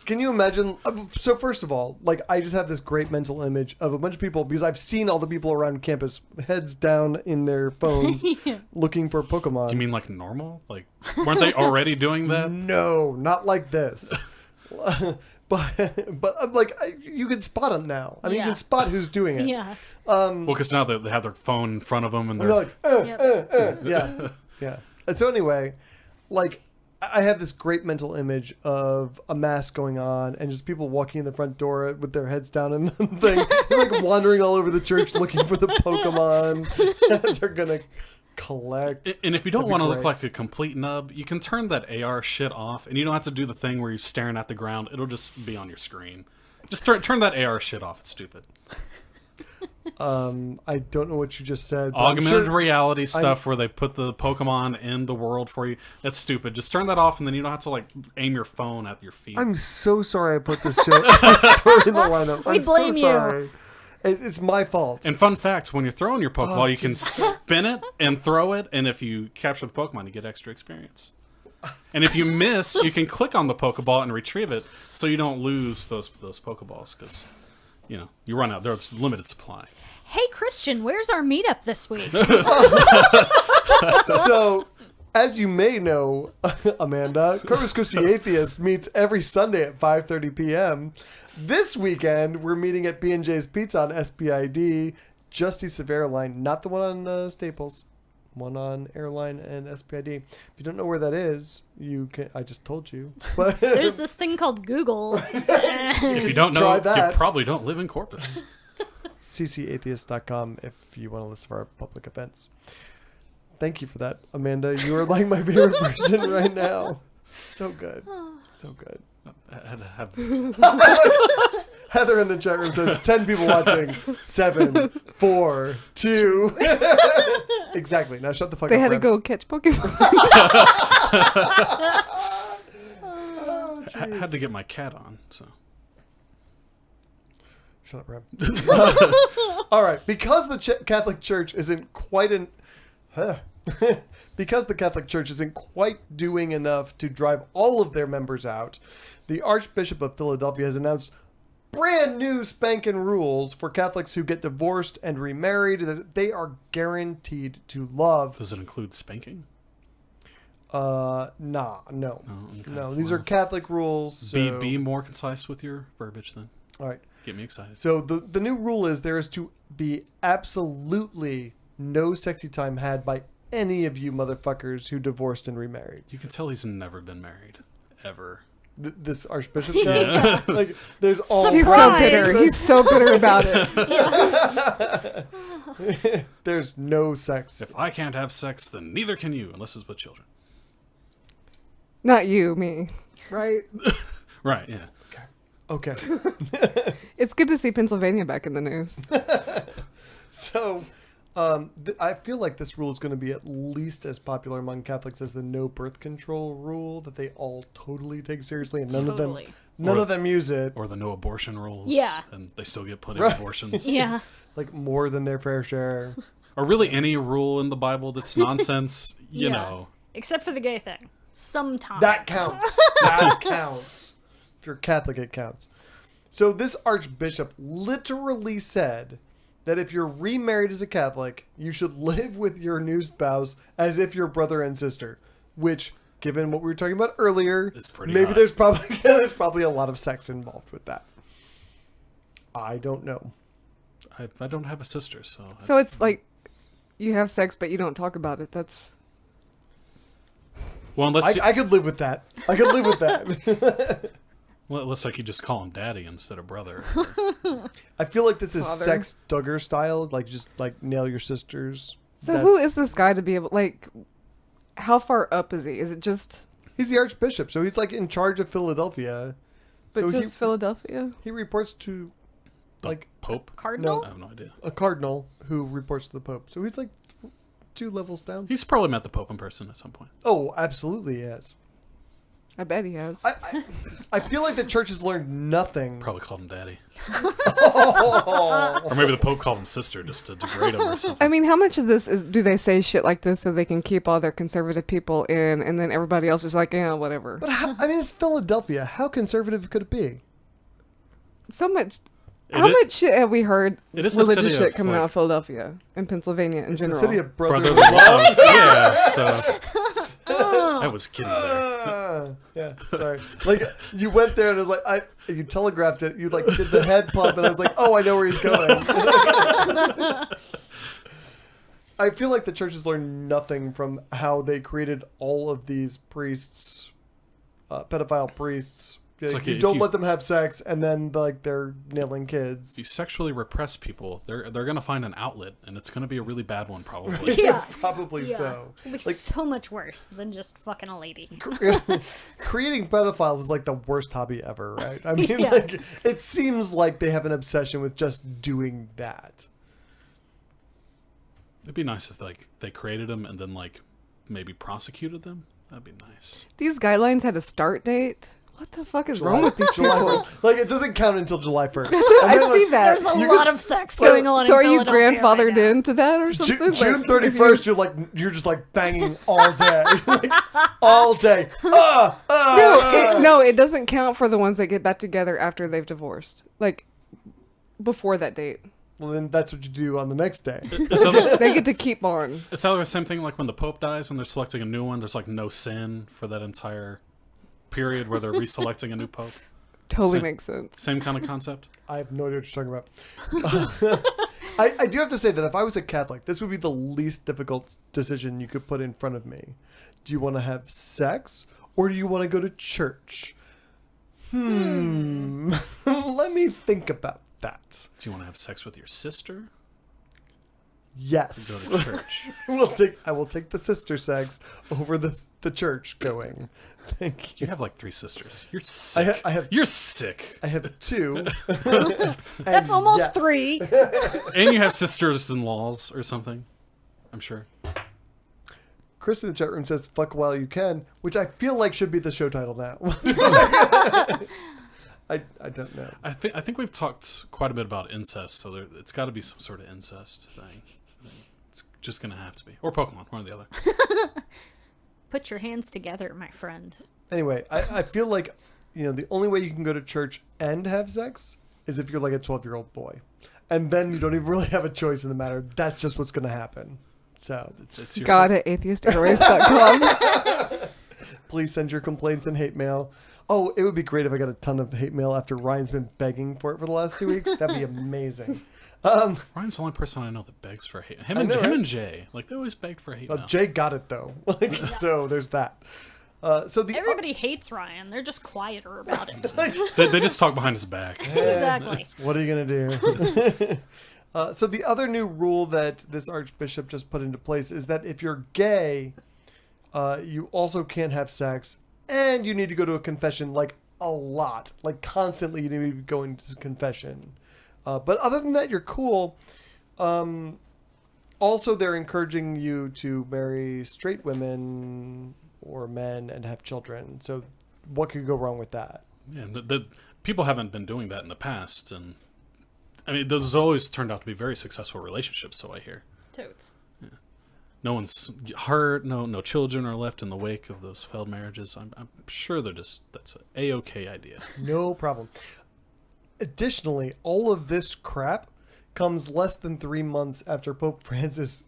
S6: Can you imagine? So first of all, like I just have this great mental image of a bunch of people because I've seen all the people around campus heads down in their phones looking for Pokemon.
S5: You mean like normal? Like weren't they already doing that?
S6: No, not like this. but I'm like you can spot them now. I mean, you can spot who's doing it.
S1: Yeah.
S5: Well, because now they have their phone in front of them and
S6: they're
S5: they're
S6: like, yeah. And so anyway, like. I have this great mental image of a mass going on and just people walking in the front door with their heads down and the thing. They're like wandering all over the church looking for the Pokemon that they're going to collect.
S5: And if you don't want to look like a complete nub, you can turn that AR shit off and you don't have to do the thing where you're staring at the ground. It'll just be on your screen. Just turn that AR shit off. It's stupid.
S6: I don't know what you just said.
S5: Augmented reality stuff where they put the Pokemon in the world for you. That's stupid. Just turn that off and then you don't have to like aim your phone at your feet.
S6: I'm so sorry I put this story in the lineup.
S1: We blame
S6: so sorry. It's my fault.
S5: And fun fact, when you're throwing your Pokeball, you can spin it and throw it, and if you capture the Pokemon, you get extra experience. And if you miss, you can click on the Pokeball and retrieve it so you don't lose those Pokeballs because... You know, you run out. There's limited supply.
S1: Hey, Christian, where's our meetup this week?
S6: So, as you may know, Amanda, Corpus Christi Atheist meets every Sunday at 5:30 p.m. This weekend, we're meeting at B&J's Pizza on SPID, just east of Airline, not the one on Staples. One on Airline and SPID. If you don't know where that is, you can. I just told you. But
S1: There's this thing called Google.
S5: If you don't know, you probably don't live in Corpus.
S6: ccatheist.com if you want to list of our public events. Thank you for that, Amanda. You are like my favorite person right now. So good. So good. Heather in the chat room says 10 people watching. 7, 4, 2. Exactly. Now shut the fuck up.
S7: They had to
S6: Rem.
S7: go catch Pokemon.
S5: I had to get my cat on, so.
S6: Shut up, Rem. All right. Because the Catholic Church isn't quite because the Catholic Church isn't quite doing enough to drive all of their members out, the Archbishop of Philadelphia has announced brand new spanking rules for Catholics who get divorced and remarried that they are guaranteed to love.
S5: Does it include spanking?
S6: No. These are Catholic rules. So...
S5: Be more concise with your verbiage then.
S6: All right.
S5: Get me excited.
S6: So the new rule is there is to be absolutely no sexy time had by any of you motherfuckers who divorced and remarried.
S5: You can tell he's never been married. Ever.
S6: This Archbishop guy? Like, there's all...
S7: He's so bitter. He's so bitter about
S6: it. There's no sex.
S5: If I can't have sex, then neither can you, unless it's with children.
S7: Not you, me. Right?
S5: Right, yeah.
S6: Okay.
S7: It's good to see Pennsylvania back in the news.
S6: So... I feel like this rule is going to be at least as popular among Catholics as the no birth control rule that they all totally take seriously, and none of them use it.
S5: Or the no abortion rules.
S1: Yeah.
S5: And they still get plenty of abortions.
S1: Yeah.
S6: Like more than their fair share.
S5: Or really any rule in the Bible that's nonsense, you know.
S1: Except for the gay thing. Sometimes.
S6: That counts. That counts. If you're Catholic, it counts. So this Archbishop literally said that if you're remarried as a Catholic, you should live with your new spouse as if you're brother and sister. Which, given what we were talking about earlier,
S5: it's pretty
S6: maybe
S5: hot.
S6: there's probably a lot of sex involved with that. I don't know.
S5: I don't have a sister, so...
S7: So it's like you have sex, but you don't talk about it. That's...
S5: Well, unless
S6: I could live with that. I could live with that.
S5: Well, it looks like you just call him daddy instead of brother.
S6: I feel like this is
S7: Father.
S6: sex Duggar style, like just like nail your sisters.
S7: So who is this guy to be able, like, how far up is he? Is it just...
S6: He's the Archbishop, so he's like in charge of Philadelphia.
S7: But
S6: so
S7: just Philadelphia?
S6: He reports to like
S5: Pope?
S1: Cardinal?
S5: I have no idea.
S6: A cardinal who reports to the Pope. So he's like 2 levels down.
S5: He's probably met the Pope in person at some point.
S6: Oh, absolutely, yes.
S7: I bet he has.
S6: I feel like the church has learned nothing.
S5: Probably called him daddy.
S6: Oh.
S5: Or maybe the Pope called him sister just to degrade him or something.
S7: I mean, how much of this do they say shit like this so they can keep all their conservative people in, and then everybody else is like, yeah, whatever.
S6: But I mean, it's Philadelphia. How conservative could it be?
S7: So much. How much shit have we heard?
S5: It is a
S7: religious
S5: city
S7: shit
S5: of,
S7: coming
S5: like-
S7: out of Philadelphia and Pennsylvania in
S6: It's
S7: general.
S6: the city of brothers.
S5: Brotherly love. Yeah, so I was kidding there.
S6: Yeah, sorry. Like, you went there and it was like, you telegraphed it. You like did the head pump, and I was like, oh, I know where he's going. I feel like the church has learned nothing from how they created all of these priests, pedophile priests.
S5: Like
S6: you
S5: if
S6: don't
S5: you-
S6: let them have sex, and then like they're nailing kids.
S5: You sexually repress people, they're gonna find an outlet, and it's gonna be a really bad one, probably.
S1: Yeah.
S6: Probably
S1: Yeah.
S6: so.
S1: It'll be
S6: Like,
S1: so much worse than just fucking a lady.
S6: creating pedophiles is like the worst hobby ever, right? I mean,
S1: Yeah.
S6: like, it seems like they have an obsession with just doing that.
S5: It'd be nice if like they created them and then like maybe prosecuted them. That'd be nice.
S7: These guidelines had a start date. What the fuck is wrong with these
S6: July
S7: people?
S6: 1st. Like, it doesn't count until July 1st.
S7: I see that.
S1: There's a lot of sex going on.
S7: So
S1: in
S7: are you
S1: Philadelphia
S7: grandfathered
S1: right now.
S7: into that or something?
S6: June
S7: Like,
S6: 31st, you're just like banging all day. Like, all day.
S7: No, it doesn't count for the ones that get back together after they've divorced. Like, before that date.
S6: Well, then that's what you do on the next day.
S7: They get to keep on.
S5: It's like the same thing like when the Pope dies and they're selecting a new one. There's like no sin for that entire period where they're reselecting a new Pope.
S7: Totally
S5: Same-
S7: makes sense.
S5: Same kind of concept.
S6: I have no idea what you're talking about. I do have to say that if I was a Catholic, this would be the least difficult decision you could put in front of me. Do you want to have sex or do you want to go to church? Let me think about that.
S5: Do you want to have sex with your sister?
S6: Yes.
S5: Go to church.
S6: I will take the sister sex over the church going. Thank you.
S5: You have like 3 sisters. You're sick.
S6: I have
S5: You're sick.
S6: I have 2.
S1: That's almost
S6: yes.
S1: 3.
S5: And you have sisters-in-laws or something. I'm sure.
S6: Chris in the chat room says "fuck while you can," which I feel like should be the show title now. I don't know.
S5: I think we've talked quite a bit about incest, so it's got to be some sort of incest thing. It's just gonna have to be, or Pokemon, one or the other.
S1: Put your hands together, my friend.
S6: Anyway, I feel like, the only way you can go to church and have sex is if you're like a 12-year-old boy. And then you don't even really have a choice in the matter. That's just what's going to happen. So,
S5: It's your
S7: God at atheistairwaves.com.
S6: please send your complaints and hate mail. Oh, it would be great if I got a ton of hate mail after Ryan's been begging for it for the last 2 weeks. That'd be amazing.
S5: Ryan's the only person I know that begs for hate. Him and Jay, like they always begged for hate.
S6: Oh,
S5: mail.
S6: Jay got it though. So there's that.
S1: Everybody hates Ryan. They're just quieter about it.
S5: They just talk behind his back.
S1: Exactly.
S6: What are you gonna do? So the other new rule that this archbishop just put into place is that if you're gay, you also can't have sex, and you need to go to a confession like a lot, like constantly. You need to be going to confession. But other than that, you're cool. Also, they're encouraging you to marry straight women or men and have children. So what could go wrong with that?
S5: Yeah, the people haven't been doing that in the past, and I mean, those always turned out to be very successful relationships. So I hear.
S1: Totes.
S5: No one's hurt. No children are left in the wake of those failed marriages. I'm sure that's an A-OK idea.
S6: No problem. Additionally, all of this crap comes less than 3 months after Pope Francis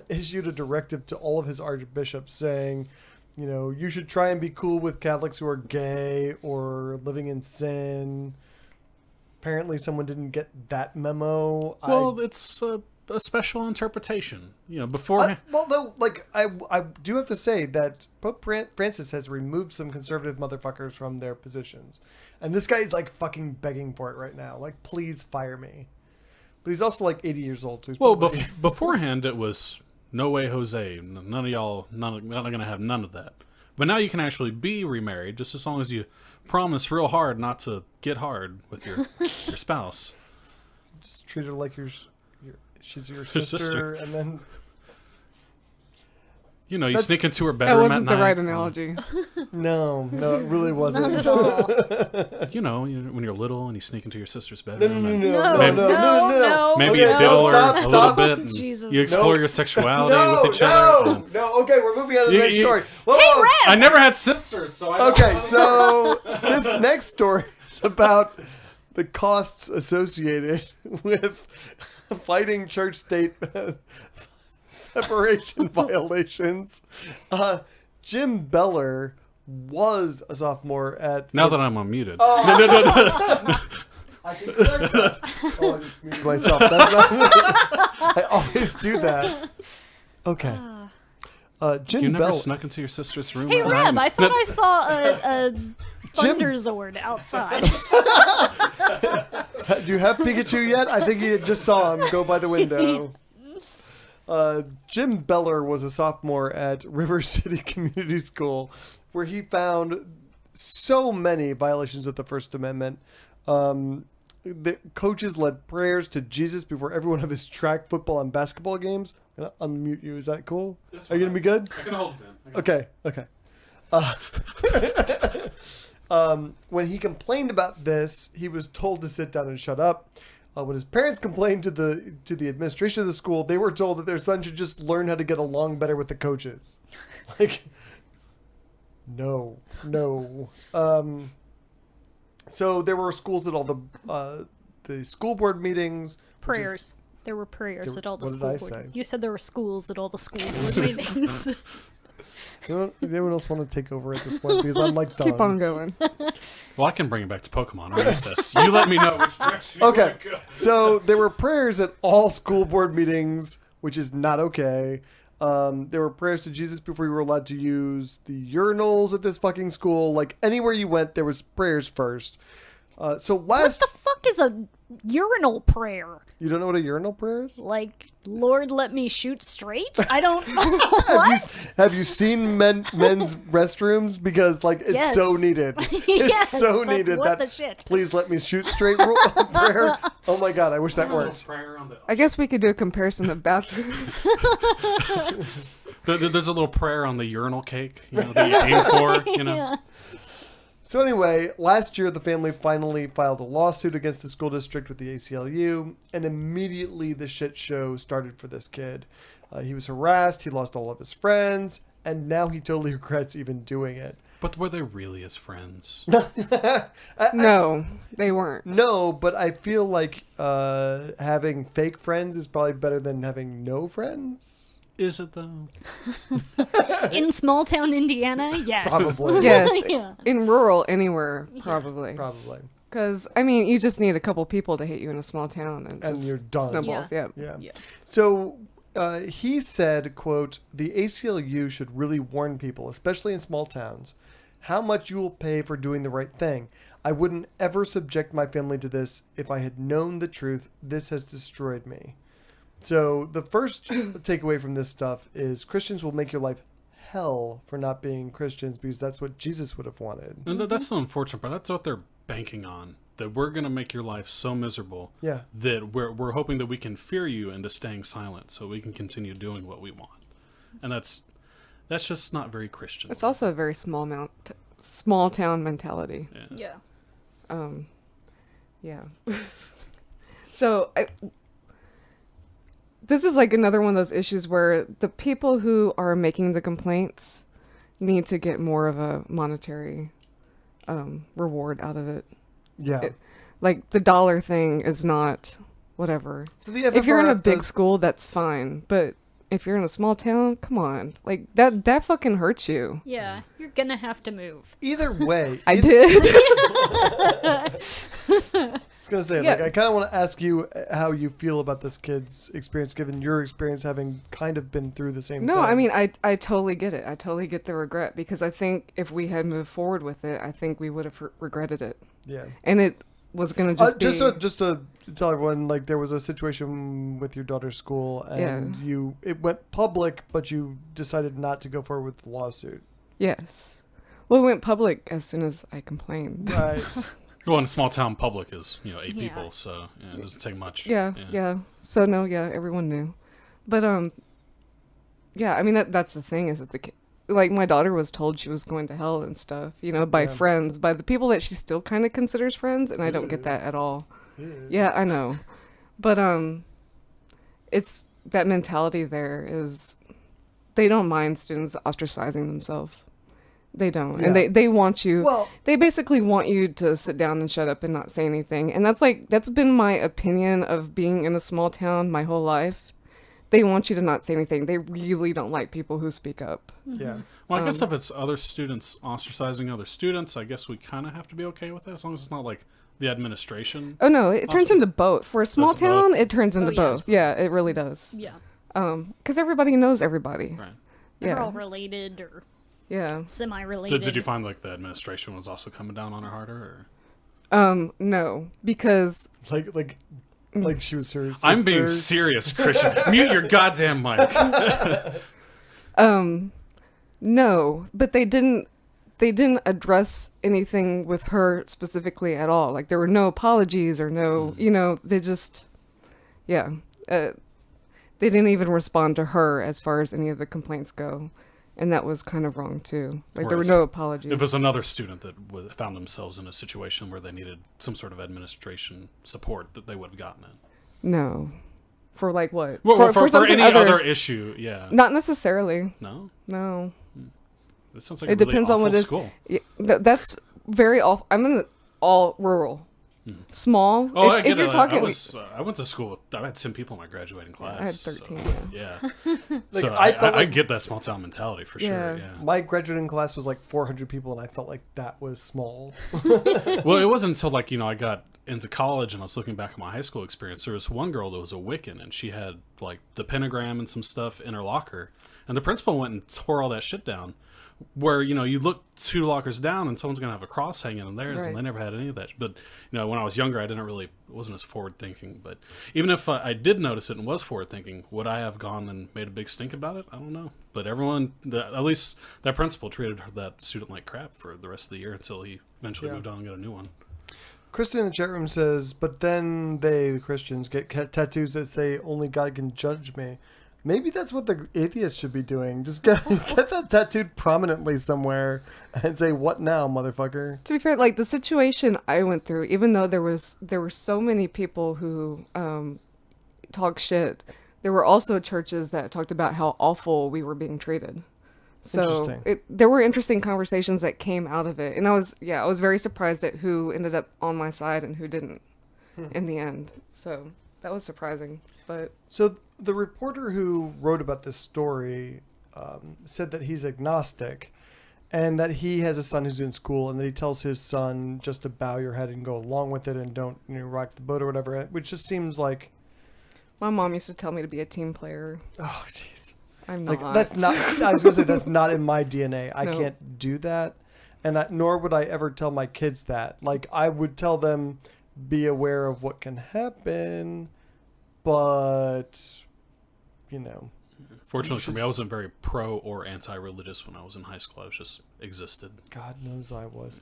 S6: issued a directive to all of his archbishops saying, you should try and be cool with Catholics who are gay or living in sin. Apparently someone didn't get that memo.
S5: Well, it's a special interpretation. Before.
S6: I do have to say that Pope Francis has removed some conservative motherfuckers from their positions. And this guy is like fucking begging for it right now. Like, please fire me. But he's also like 80 years old. So he's probably...
S5: beforehand it was no way, Jose. None of y'all, not gonna have none of that. But now you can actually be remarried just as long as you promise real hard not to get hard with your spouse.
S6: Just treat her like she's your sister, and then
S5: You know, you
S6: That's-
S5: sneak into her
S7: That
S5: bedroom at
S7: wasn't
S5: night.
S7: the right analogy.
S6: No, it really wasn't.
S1: Not at all.
S5: You know, when you're little and you sneak into your sister's
S6: No,
S5: bedroom.
S6: no,
S5: and
S6: no,
S5: Maybe-
S1: no.
S5: Maybe
S6: Okay,
S5: you diddle
S6: no,
S5: her
S6: stop,
S5: a little
S6: stop.
S5: bit. And
S1: Jesus.
S5: you explore
S6: No.
S5: your sexuality with each other. and-
S6: No. Okay, we're moving on to the
S5: You-
S6: next
S5: you-
S6: story. Whoa.
S5: I never had sisters, so I don't
S6: Okay,
S5: know.
S6: so this next story is about the costs associated with fighting church-state separation violations. Jim Beller was a sophomore at...
S5: Now that I'm unmuted.
S6: I can correct that. Oh, I just muted myself. That's not... I always do that. Okay. Jim
S5: You never
S6: Beller...
S5: snuck into your sister's room
S1: Hey,
S5: at
S1: Reb,
S5: night?
S1: I thought I saw a Thunderzord outside.
S6: Do you have Pikachu yet? I think you just saw him go by the window. Jim Beller was a sophomore at River City Community School, where he found so many violations of the First Amendment. The coaches led prayers to Jesus before every one of his track, football, and basketball games. I'm gonna unmute you. Is that cool? Are you gonna be good?
S5: I can hold it in.
S6: Okay. When he complained about this, he was told to sit down and shut up. When his parents complained to the administration of the school, they were told that their son should just learn how to get along better with the coaches. Like, no. So there were schools at all the school board meetings.
S1: Prayers. There were prayers at all the
S6: what did
S1: school
S6: I
S1: board.
S6: say?
S1: You said there were schools at all the school board meetings.
S6: Anyone else want to take over at this point? Because I'm like done.
S7: Keep on going.
S5: Well, I can bring it back to Pokemon or recess. You let me know which direction you
S6: Okay,
S5: want to go.
S6: so there were prayers at all school board meetings, which is not okay. There were prayers to Jesus before you were allowed to use the urinals at this fucking school. Like, anywhere you went, there was prayers first. So
S1: What
S6: last...
S1: the fuck is a urinal prayer?
S6: You don't know what a urinal prayer is?
S1: Like, Lord, let me shoot straight? I don't. What?
S6: Have you seen men's restrooms? Because, like, it's
S1: Yes.
S6: so needed. It's
S1: Yes,
S6: so
S1: but
S6: needed.
S1: what
S6: that
S1: the shit?
S6: Please let me shoot straight prayer. Oh my god, I wish that worked.
S5: Prayer on the-
S7: I guess we could do a comparison of bathroom.
S5: There's a little prayer on the urinal cake, you know, that you aim for, you know.
S1: Yeah.
S6: So anyway, last year the family finally filed a lawsuit against the school district with the ACLU, and immediately the shit show started for this kid. He was harassed, he lost all of his friends, and now he totally regrets even doing it.
S5: But were they really his friends?
S7: No, they weren't.
S6: No, but I feel like having fake friends is probably better than having no friends.
S5: Is it though?
S1: In small town Indiana, yes.
S6: Probably.
S7: Yes,
S1: Yeah.
S7: in rural anywhere, probably.
S6: Probably.
S7: Because, I mean, you just need a couple people to hate you in a small town. And,
S6: And
S7: just
S6: you're done.
S7: Snowballs,
S1: Yeah.
S7: yeah.
S6: Yeah. So he said, quote, the ACLU should really warn people, especially in small towns, how much you will pay for doing the right thing. I wouldn't ever subject my family to this. If I had known the truth, this has destroyed me. So the first takeaway from this stuff is Christians will make your life hell for not being Christians, because that's what Jesus would have wanted.
S5: And that's the unfortunate part. That's what they're banking on. That we're going to make your life so miserable
S6: Yeah.
S5: that we're hoping that we can fear you into staying silent so we can continue doing what we want. And that's just not very Christian.
S7: It's also a very small town mentality.
S1: Yeah.
S7: Yeah. So this is like another one of those issues where the people who are making the complaints need to get more of a monetary reward out of it.
S6: Yeah.
S7: Like the dollar thing is not whatever.
S6: So the
S7: If you're in a
S6: FFRF
S7: big
S6: does-
S7: school, that's fine. But if you're in a small town, come on. Like that fucking hurts you.
S1: Yeah. You're gonna have to move.
S6: Either way,
S7: I did.
S6: I was gonna say,
S7: Yeah.
S6: like, I kind of want to ask you how you feel about this kid's experience, given your experience having kind of been through the same thing.
S7: No, I mean, I totally get it. I totally get the regret, because I think if we had moved forward with it, I think we would have regretted it.
S6: yeah.
S7: And it was going to just be...
S6: Just to tell everyone, like, there was a situation with your daughter's school, and it went public, but you decided not to go forward with the lawsuit.
S7: Yes. Well, it went public as soon as I complained.
S6: Right.
S5: Well, in a small town, public is 8
S1: Yeah.
S5: people, so it doesn't take much.
S7: Yeah. So, no, everyone knew. But, yeah, I mean that's the thing is that like my daughter was told she was going to hell and stuff, you know, by friends, by the people that she still kind of considers friends, and I don't get that at all. Yeah, I know, but it's that mentality there is they don't mind students ostracizing themselves. They don't, and they want you.
S6: Well,
S7: they basically want you to sit down and shut up and not say anything, and that's been my opinion of being in a small town my whole life. They want you to not say anything. They really don't like people who speak up.
S6: yeah.
S5: Well, I guess if it's other students ostracizing other students, I guess we kind of have to be okay with it, as long as it's not like the administration.
S7: Oh no, it turns into both. For a small
S5: It's
S7: town,
S5: both.
S7: it turns into
S1: yeah.
S7: both. Yeah, it really does.
S1: Yeah.
S7: Because everybody knows everybody.
S5: Right.
S1: They're
S7: Yeah.
S1: all related or
S7: Yeah.
S1: semi-related.
S5: Did you find like the administration was also coming down on her harder?
S7: No, because
S6: Like she was her sister.
S5: I'm being serious, Christian. Mute your goddamn mic.
S7: no, but they didn't address anything with her specifically at all. Like there were no apologies or no, you know, they just, yeah, they didn't even respond to her as far as any of the complaints go, and that was kind of wrong too. Like there were
S5: Whereas
S7: no apologies.
S5: If it was another student that found themselves in a situation where they needed some sort of administration support, that they would have gotten it.
S7: No, for like what?
S5: Well, for
S7: something
S5: any other issue, yeah.
S7: Not necessarily.
S5: No,
S7: No.
S5: it sounds like
S7: It
S5: a really
S7: depends on
S5: awful
S7: what it is.
S5: school.
S7: Yeah, that's very awful. I'm in all rural, small.
S5: Oh, I
S7: if
S5: get
S7: you're
S5: it.
S7: talking,
S5: I went to school with. I had 10 people in my graduating class.
S7: I had 13.
S5: So, yeah.
S6: Like,
S5: So
S6: I felt
S5: I
S6: like-
S5: get that small town mentality for sure.
S7: Yeah.
S5: Yeah.
S6: My graduating class was like 400 people, and I felt like that was small.
S5: Well, it wasn't until like I got into college and I was looking back at my high school experience. There was one girl that was a Wiccan, and she had like the pentagram and some stuff in her locker, and the principal went and tore all that shit down. Where you look 2 lockers down and someone's gonna have a cross hanging in theirs,
S7: Right.
S5: and they never had any of that. But when I was younger, I wasn't as forward thinking. But even if I did notice it and was forward thinking, would I have gone and made a big stink about it? I don't know. But everyone, at least that principal, treated that student like crap for the rest of the year until he eventually moved on and got a new one.
S6: Kristen in the chat room says, but then the Christians, get tattoos that say only God can judge me. Maybe that's what the atheists should be doing. Just get that tattooed prominently somewhere and say, "What now, motherfucker?"
S7: to be fair, like the situation I went through, even though there were so many people who talk shit, there were also churches that talked about how awful we were being treated. So
S6: Interesting.
S7: there were interesting conversations that came out of it, and I was very surprised at who ended up on my side and who didn't in the end. So that was surprising, but
S6: So the reporter who wrote about this story said that he's agnostic and that he has a son who's in school, and that he tells his son just to bow your head and go along with it and don't rock the boat or whatever, which just seems like,
S7: my mom used to tell me to be a team player.
S6: oh jeez,
S7: I'm not.
S6: like that's not. I was gonna say that's not in my DNA. I
S7: No.
S6: can't do that, and nor would I ever tell my kids that. Like I would tell them, be aware of what can happen, but
S5: Fortunately for me, I wasn't very pro or anti-religious when I was in high school. I was just existed.
S6: God knows I was.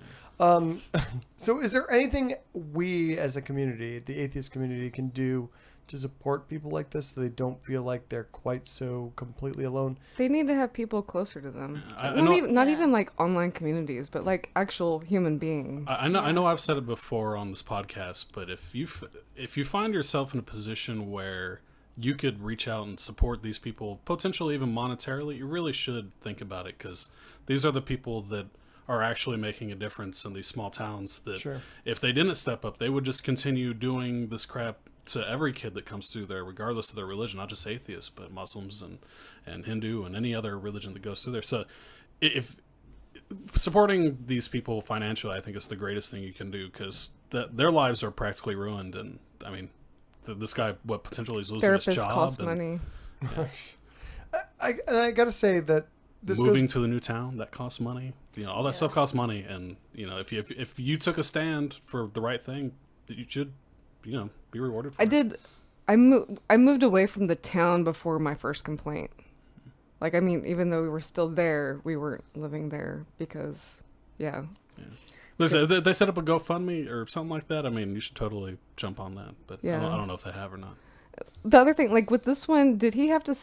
S6: So is there anything we as a community, the atheist community, can do to support people like this so they don't feel like they're quite so completely alone?
S7: They need to have people closer to them.
S5: I know-
S7: Not even like online communities, but like actual human beings.
S5: I know I've said it before on this podcast, but if you find yourself in a position where you could reach out and support these people, potentially even monetarily, you really should think about it, because these are the people that are actually making a difference in these small towns that
S6: Sure.
S5: if they didn't step up, they would just continue doing this crap to every kid that comes through there, regardless of their religion, not just atheists, but Muslims and Hindu and any other religion that goes through there. So if supporting these people financially, I think is the greatest thing you can do, because their lives are practically ruined. And I mean, this guy, potentially is losing his
S7: Therapists
S5: job.
S7: cost
S5: and
S7: money.
S6: I gotta say that this
S5: moving to the new town, that costs money. All that stuff costs money. And if you took a stand for the right thing, you should, be rewarded for
S7: I
S5: it.
S7: did. I moved away from the town before my first complaint. Like, I mean, even though we were still there, we weren't living there because, yeah.
S5: They set up a GoFundMe or something like that. I mean, you should totally jump on that. But
S7: Yeah.
S5: I don't know if they have or not.
S7: The other thing, like with this one, did he have to,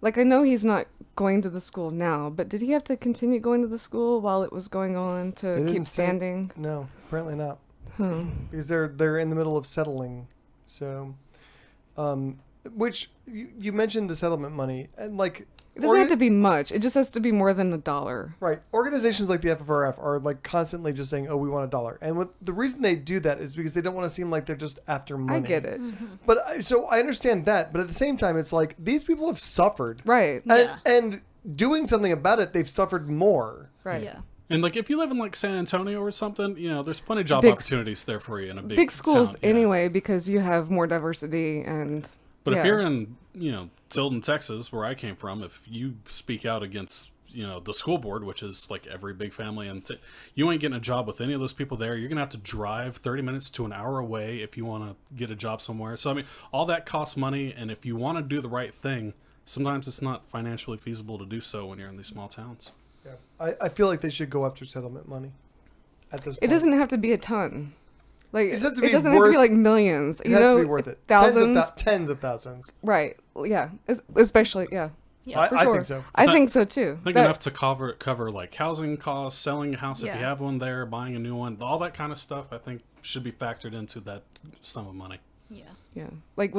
S7: Like, I know he's not going to the school now, but did he have to continue going to the school while it was going on
S6: They
S7: to
S6: didn't
S7: keep
S6: say-
S7: standing?
S6: No, apparently not.
S7: Huh.
S6: Because they're in the middle of settling. So, which you mentioned the settlement money, and like
S7: It doesn't have to be much. It just has to be more than $1.
S6: right. Organizations like the FFRF are like constantly just saying, "Oh, we want $1," and the reason they do that is because they don't want to seem like they're just after money.
S7: I get it.
S6: But so I understand that, but at the same time, it's like these people have suffered,
S7: Right.
S6: and doing something about it, they've suffered more.
S7: Right.
S1: Yeah.
S5: And like if you live in like San Antonio or something, there's plenty of job
S7: Big
S5: opportunities there for you in a
S7: Big schools
S5: town, yeah.
S7: anyway, because you have more diversity and.
S5: But
S7: yeah.
S5: if you're in, Tilden, Texas, where I came from, if you speak out against, the school board, which is like every big family, and you ain't getting a job with any of those people there, you're going to have to drive 30 minutes to an hour away if you want to get a job somewhere. So, I mean, all that costs money, and if you want to do the right thing, sometimes it's not financially feasible to do so when you're in these small towns.
S6: Yeah. I feel like they should go after settlement money at this point.
S7: It doesn't have to be a ton. Like,
S6: It doesn't have to
S7: it
S6: be
S7: doesn't have to
S6: worth-
S7: be like millions.
S6: It
S7: You
S6: has
S7: know,
S6: to be worth it.
S7: Thousands.
S6: Tens of thousands.
S7: Right. Yeah. Especially, yeah.
S1: Yeah,
S7: For
S6: I
S7: sure.
S6: think so.
S7: I think so too.
S5: I think
S7: That-
S5: enough to cover like housing costs, selling a house if
S1: Yeah.
S5: you have one there, buying a new one, all that kind of stuff. I think should be factored into that sum of money.
S1: Yeah.
S7: Yeah. Like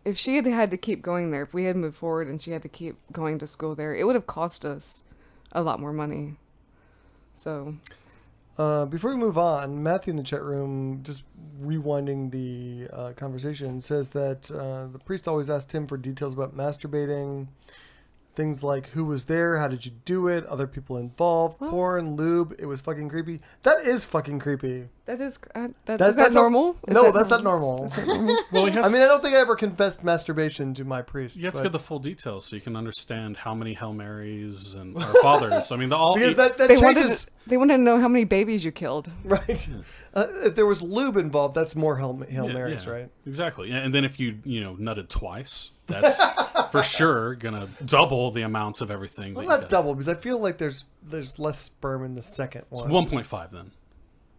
S7: if she had to keep going there, if we had moved forward and she had to keep going to school there, it would have cost us a lot more money. So
S6: Before we move on, Matthew in the chat room, just rewinding the conversation, says that the priest always asked him for details about masturbating, things like who was there, how did you do it, other people involved, porn, lube. It was fucking creepy. That is fucking creepy.
S7: that is is
S6: That's
S7: that normal?
S6: No, that's not normal.
S5: Well,
S6: I mean, I don't think I ever confessed masturbation to my priest.
S5: you have to
S6: but-
S5: get the full details so you can understand how many Hail Marys and Our Fathers. I mean,
S6: because that
S7: They
S6: changes.
S7: they wanted to know how many babies you killed.
S6: Right. If there was lube involved, that's more Hail Marys, right?
S5: Exactly. Yeah, and then if you nutted twice, that's for sure gonna double the amount of everything.
S6: Well,
S5: that you
S6: not double, because I feel like there's less sperm in the second one.
S5: 1.5 then.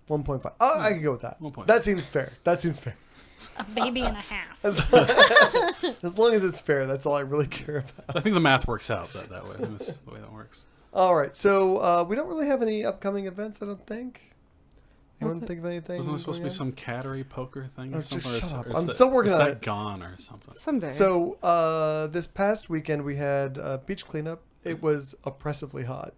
S6: 1.5. Oh, I can go with that.
S5: 1.5.
S6: That seems fair. That seems fair.
S1: A baby and a half.
S6: As long as it's fair, that's all I really care about.
S5: I think the math works out that way. I think that's the way that works.
S6: All right, so we don't really have any upcoming events, I don't think. Anyone think of anything?
S5: Wasn't there supposed to be
S6: going
S5: some cattery poker thing or
S6: Oh, just
S5: something?
S6: shut up.
S5: Or is
S6: I'm
S5: that-
S6: still working
S5: is
S6: on
S5: that
S6: it.
S5: gone or something?
S7: Someday.
S6: on? So this past weekend we had beach cleanup. It was oppressively hot.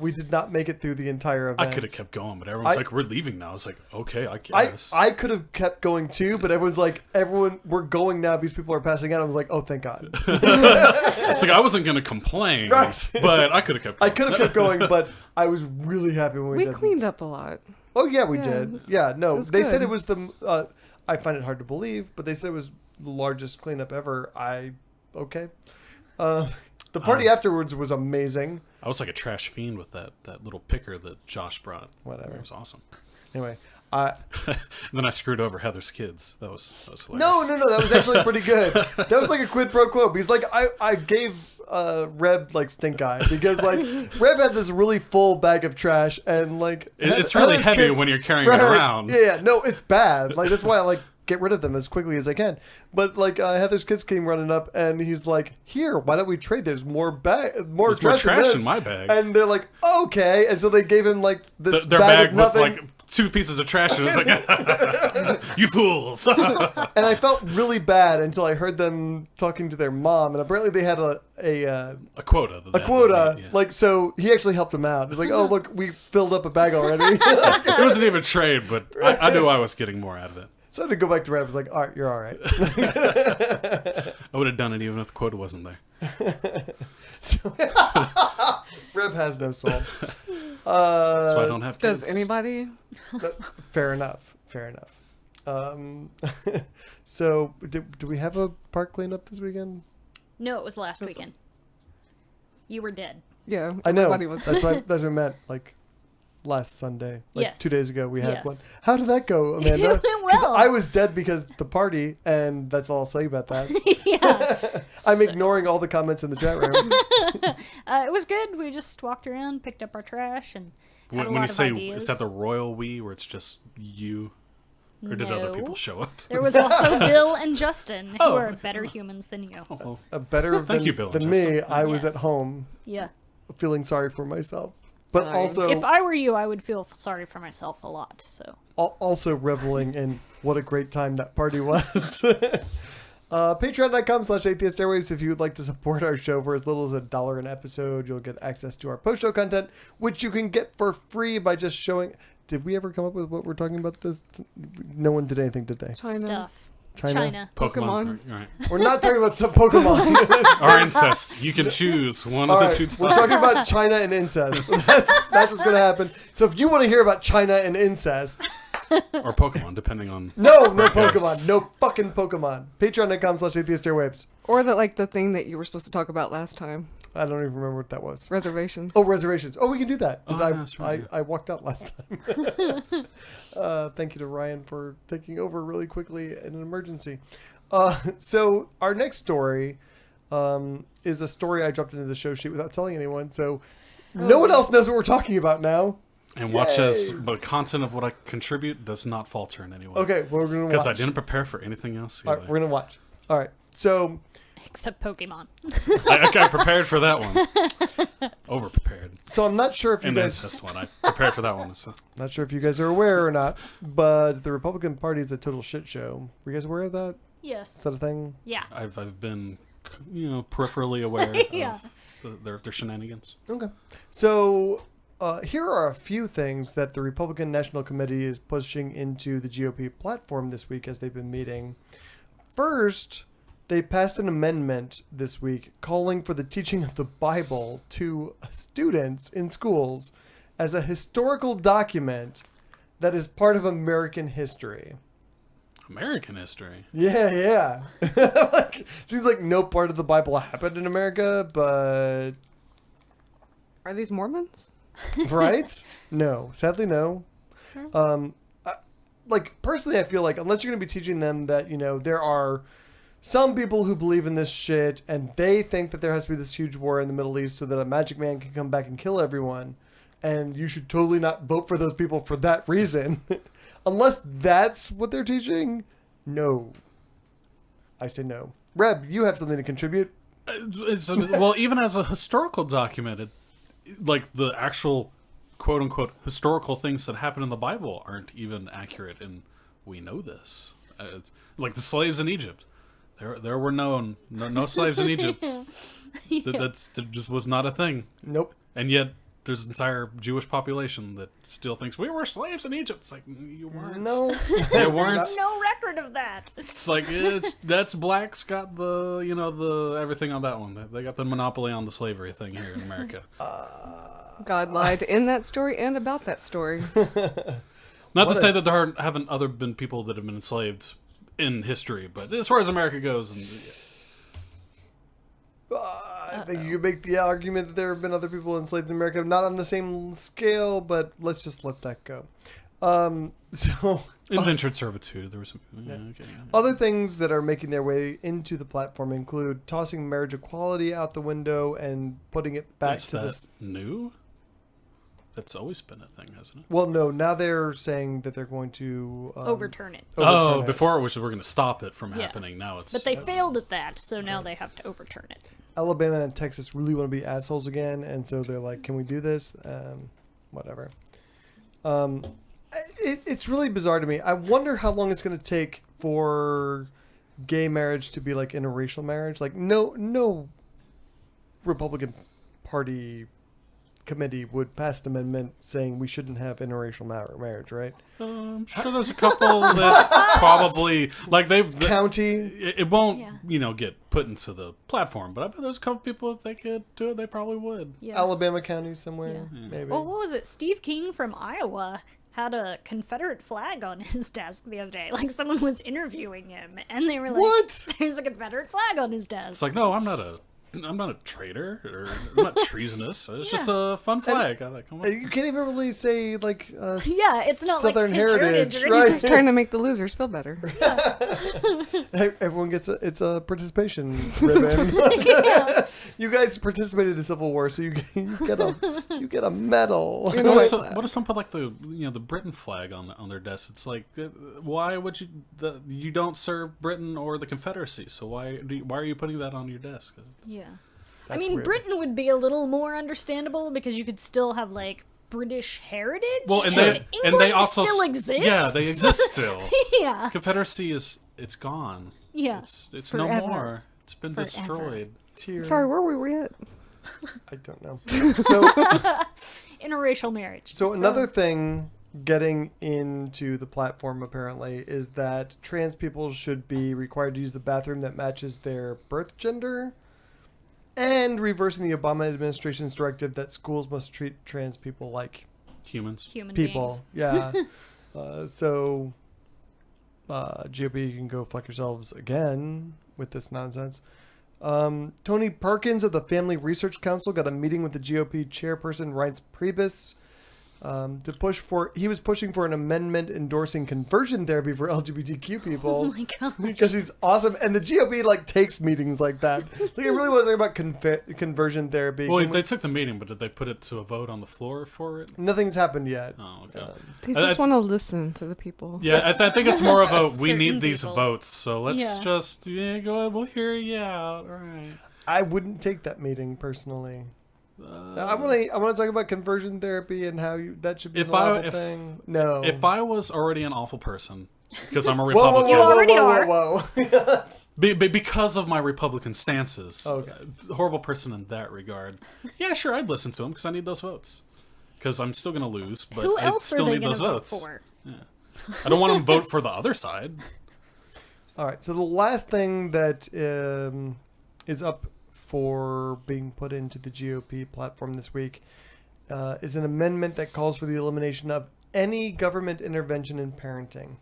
S6: We did not make it through the entire event.
S5: I could have kept going, but everyone's
S6: I-
S5: like, "We're leaving now." I was like, "Okay, I
S6: I,
S5: guess."
S6: I could have kept going too, but everyone's like, we're going now because people are passing out. I was like, oh, thank God.
S5: It's like I wasn't going to complain,
S6: Right.
S5: but I could have kept.
S6: I
S5: Going.
S6: could have kept going, but I was really happy when we
S7: we
S6: did.
S7: cleaned up a lot.
S6: Oh yeah, we
S7: Yeah,
S6: did.
S7: it was-
S6: Yeah, no,
S7: was
S6: they said
S7: good.
S6: it was the. I find it hard to believe, but they said it was the largest cleanup ever. Okay. The party afterwards was amazing.
S5: I was like a trash fiend with that little picker that Josh brought.
S6: Whatever.
S5: It was awesome.
S6: Anyway,
S5: And then I screwed over Heather's kids. That was hilarious.
S6: no, that was actually pretty good. That was like a quid pro quo because like I gave Reb like stink eye because like Reb had this really full bag of trash and like
S5: It's really
S6: Heather's
S5: heavy
S6: kids-
S5: when you're carrying it around.
S6: Yeah, no, it's bad. Like that's why I like get rid of them as quickly as I can. But like Heather's kids came running up and he's like, "Here, why don't we trade? There's more
S5: There's
S6: trash,
S5: more
S6: than
S5: trash
S6: this."
S5: in my bag.
S6: And they're like, "Okay," and so they gave him like this
S5: Their
S6: bag
S5: bag
S6: of
S5: with
S6: nothing.
S5: like 2 pieces of trash, and it was like, "You fools!"
S6: And I felt really bad until I heard them talking to their mom, and apparently they had a
S5: A quota.
S6: a quota.
S5: Yeah.
S6: Like, so he actually helped him out. He's like, "Oh, look, we filled up a bag already."
S5: It wasn't even trade, but I knew I was getting more out of it.
S6: So I had to go back to Reb. I was like, "All right, you're all right."
S5: I would have done it even if the quota wasn't there.
S6: So, Reb has no soul.
S5: That's why I don't have kids.
S7: Does anybody?
S6: Fair enough. So, do we have a park cleanup this weekend?
S1: No, it was last weekend. You were dead.
S7: Yeah.
S6: I know.
S7: everybody was.
S6: That's what I meant. Like last Sunday, like
S1: Yes.
S6: 2 days ago, we had
S1: Yes.
S6: one. How did that go, Amanda?
S1: It went well.
S6: I was dead because the party, and that's all I'll say about that.
S1: Yeah.
S6: I'm ignoring all the comments in the chat room.
S1: It was good. We just walked around, picked up our trash, and had a
S5: When
S1: lot
S5: you
S1: of
S5: say,
S1: ideas.
S5: is that the royal we, where it's just you? Or did other
S1: No.
S5: people show up?
S1: There was also Bill and Justin, who
S5: Oh,
S1: are
S5: okay.
S1: better humans than you.
S5: Oh,
S6: Better
S5: Thank you, Bill and
S6: than me,
S5: Justin.
S6: I was
S1: Yes.
S6: at home
S1: Yeah.
S6: feeling sorry for myself. But
S7: Fine.
S6: also,
S1: If I were you, I would feel sorry for myself a lot. So
S6: also reveling in what a great time that party was. Patreon.com/Atheist Airwaves. If you would like to support our show for as little as $1 an episode, you'll get access to our post-show content, which you can get for free by just showing... Did we ever come up with what we're talking about this? No one did anything, did they?
S7: China.
S1: stuff.
S6: China?
S7: Pokemon.
S5: Right.
S6: We're not talking about some Pokemon.
S5: Or incest. You can choose one
S6: All
S5: of the
S6: right,
S5: two
S6: we're
S5: types.
S6: talking about China and incest. That's what's going to happen. So if you want to hear about China and incest,
S5: Or Pokemon, depending on...
S6: no
S5: Yes.
S6: Pokemon. No fucking Pokemon. Patreon.com/Atheist Airwaves.
S7: Or the thing that you were supposed to talk about last time.
S6: I don't even remember what that was.
S7: Reservations.
S6: Oh, reservations. Oh, we can do that. Because
S5: Oh, that's right,
S6: I walked out last time. Thank you to Ryan for taking over really quickly in an emergency. So our next story is a story I dropped into the show sheet without telling anyone. So no one else knows what we're talking about now.
S5: And watch as
S6: Yay.
S5: the content of what I contribute does not falter in any way.
S6: Okay, well, we're going to watch.
S5: Because I didn't prepare for anything else.
S6: All right, we're going to watch. All right. So
S1: Except Pokemon.
S5: I prepared for that one. Over prepared.
S6: I'm not sure if you
S5: And the
S6: guys...
S5: incest one. I prepared for that one. So.
S6: Not sure if you guys are aware or not, but the Republican Party is a total shit show. Were you guys aware of that? Is
S1: Yes.
S6: that a thing?
S1: Yeah.
S5: I've been, peripherally aware
S1: Yeah.
S5: of their shenanigans.
S6: Okay. So here are a few things that the Republican National Committee is pushing into the GOP platform this week as they've been meeting. First, they passed an amendment this week calling for the teaching of the Bible to students in schools as a historical document that is part of American history.
S5: American history.
S6: Yeah. Seems like no part of the Bible happened in America, but...
S7: Are these Mormons?
S6: Right? No. Sadly, no. Personally, I feel like unless you're going to be teaching them that, there are some people who believe in this shit and they think that there has to be this huge war in the Middle East so that a magic man can come back and kill everyone, and you should totally not vote for those people for that reason. Unless that's what they're teaching, no. I say no. Reb, you have something to contribute.
S5: Well, even as a historical document, like the actual quote-unquote historical things that happen in the Bible aren't even accurate, and we know this. It's like the slaves in Egypt. There were no slaves in Egypt. That just was not a thing.
S6: Nope.
S5: And yet there's an entire Jewish population that still thinks we were slaves in Egypt. It's like, you weren't.
S6: No.
S5: You weren't.
S1: There's no record of that.
S5: It's like that's blacks got the everything on that one. They got the monopoly on the slavery thing here in America.
S7: God lied in that story and about that story.
S5: Not to say that there haven't been people that have been enslaved in history, but as far as America goes,
S6: I think you could make the argument that there have been other people enslaved in America, not on the same scale, but let's just let that go. So
S5: indentured servitude. There was some.
S6: other things that are making their way into the platform include tossing marriage equality out the window and putting it back
S5: Is
S6: to
S5: that
S6: this.
S5: new? That's always been a thing, hasn't it?
S6: Well, no. Now they're saying that they're going to
S1: Overturn it.
S6: overturn it.
S5: Before it was we're going to stop it from
S1: Yeah.
S5: happening. Now it's.
S1: But they failed at that, so now they have to overturn it.
S6: Alabama and Texas really want to be assholes again, and so they're like, "Can we do this?" Whatever. It's really bizarre to me. I wonder how long it's going to take for gay marriage to be like interracial marriage. Like, no Republican Party committee would pass an amendment saying we shouldn't have interracial marriage, right?
S5: I'm sure there's a couple that probably
S6: County.
S5: It won't,
S1: Yeah.
S5: get put into the platform. But I bet there's a couple people if they could do it, they probably would.
S1: Yeah.
S6: Alabama County somewhere,
S1: Yeah.
S6: maybe.
S1: Well, what was it? Steve King from Iowa had a Confederate flag on his desk the other day. Like, someone was interviewing him, and they were like,
S6: What?
S1: There's a Confederate flag on his desk.
S5: It's like, no, I'm not a I'm not a traitor, or I'm not treasonous. It's just a fun flag. Come on.
S6: You can't even really say like
S1: it's not like
S6: Southern
S1: his heritage or
S6: right?
S7: He's just trying to make the losers feel better.
S6: Everyone gets a participation ribbon. You guys participated in the Civil War, so you get a medal.
S5: What if someone put like the Britain flag on their desk? It's like, why would you don't serve Britain or the Confederacy? So why are you putting that on your desk?
S1: Yeah.
S6: That's
S1: I mean,
S6: weird.
S1: Britain would be a little more understandable because you could still have like British heritage.
S5: Well, and
S1: England
S5: they also
S1: still exists.
S5: Yeah, they exist still.
S1: Yeah.
S5: Confederacy it's gone.
S1: Yeah.
S5: It's no
S1: Forever.
S5: more. It's been
S1: Forever.
S5: destroyed.
S7: Sorry, where were we at?
S6: I don't know. So
S1: Interracial marriage.
S6: So another thing getting into the platform apparently is that trans people should be required to use the bathroom that matches their birth gender, and reversing the Obama administration's directive that schools must treat trans people like
S5: Humans.
S1: Human
S6: people.
S1: beings.
S6: Yeah. So GOP, you can go fuck yourselves again with this nonsense. Tony Perkins of the Family Research Council got a meeting with the GOP chairperson Reince Priebus he was pushing for an amendment endorsing conversion therapy for LGBTQ people.
S1: Oh my god!
S6: Because he's awesome, and the GOP like takes meetings like that. Like, I really want to talk about conversion therapy.
S5: Well, they took the meeting, but did they put it to a vote on the floor for it?
S6: Nothing's happened yet.
S5: Oh, okay.
S7: They just want to listen to the people.
S5: Yeah, I think it's more of a we
S1: Certain
S5: need these
S1: people.
S5: votes, so let's
S1: Yeah.
S5: just go ahead. We'll hear you out. All right.
S6: I wouldn't take that meeting personally. I want to talk about conversion therapy and how that should be an allowable thing. No.
S5: If I was already an awful person, because I'm a
S6: whoa,
S5: Republican,
S1: You already are.
S6: whoa.
S5: because of my Republican stances,
S6: Okay.
S5: Horrible person in that regard. Yeah, sure, I'd listen to him because I need those votes. Because I'm still going to lose, but
S1: Who
S5: I
S1: else are
S5: still
S1: they
S5: need
S1: going
S5: those
S1: to vote
S5: votes.
S1: for?
S5: I don't want them to vote for the other side.
S6: All right. So the last thing that is up for being put into the GOP platform this week is an amendment that calls for the elimination of any government intervention in parenting.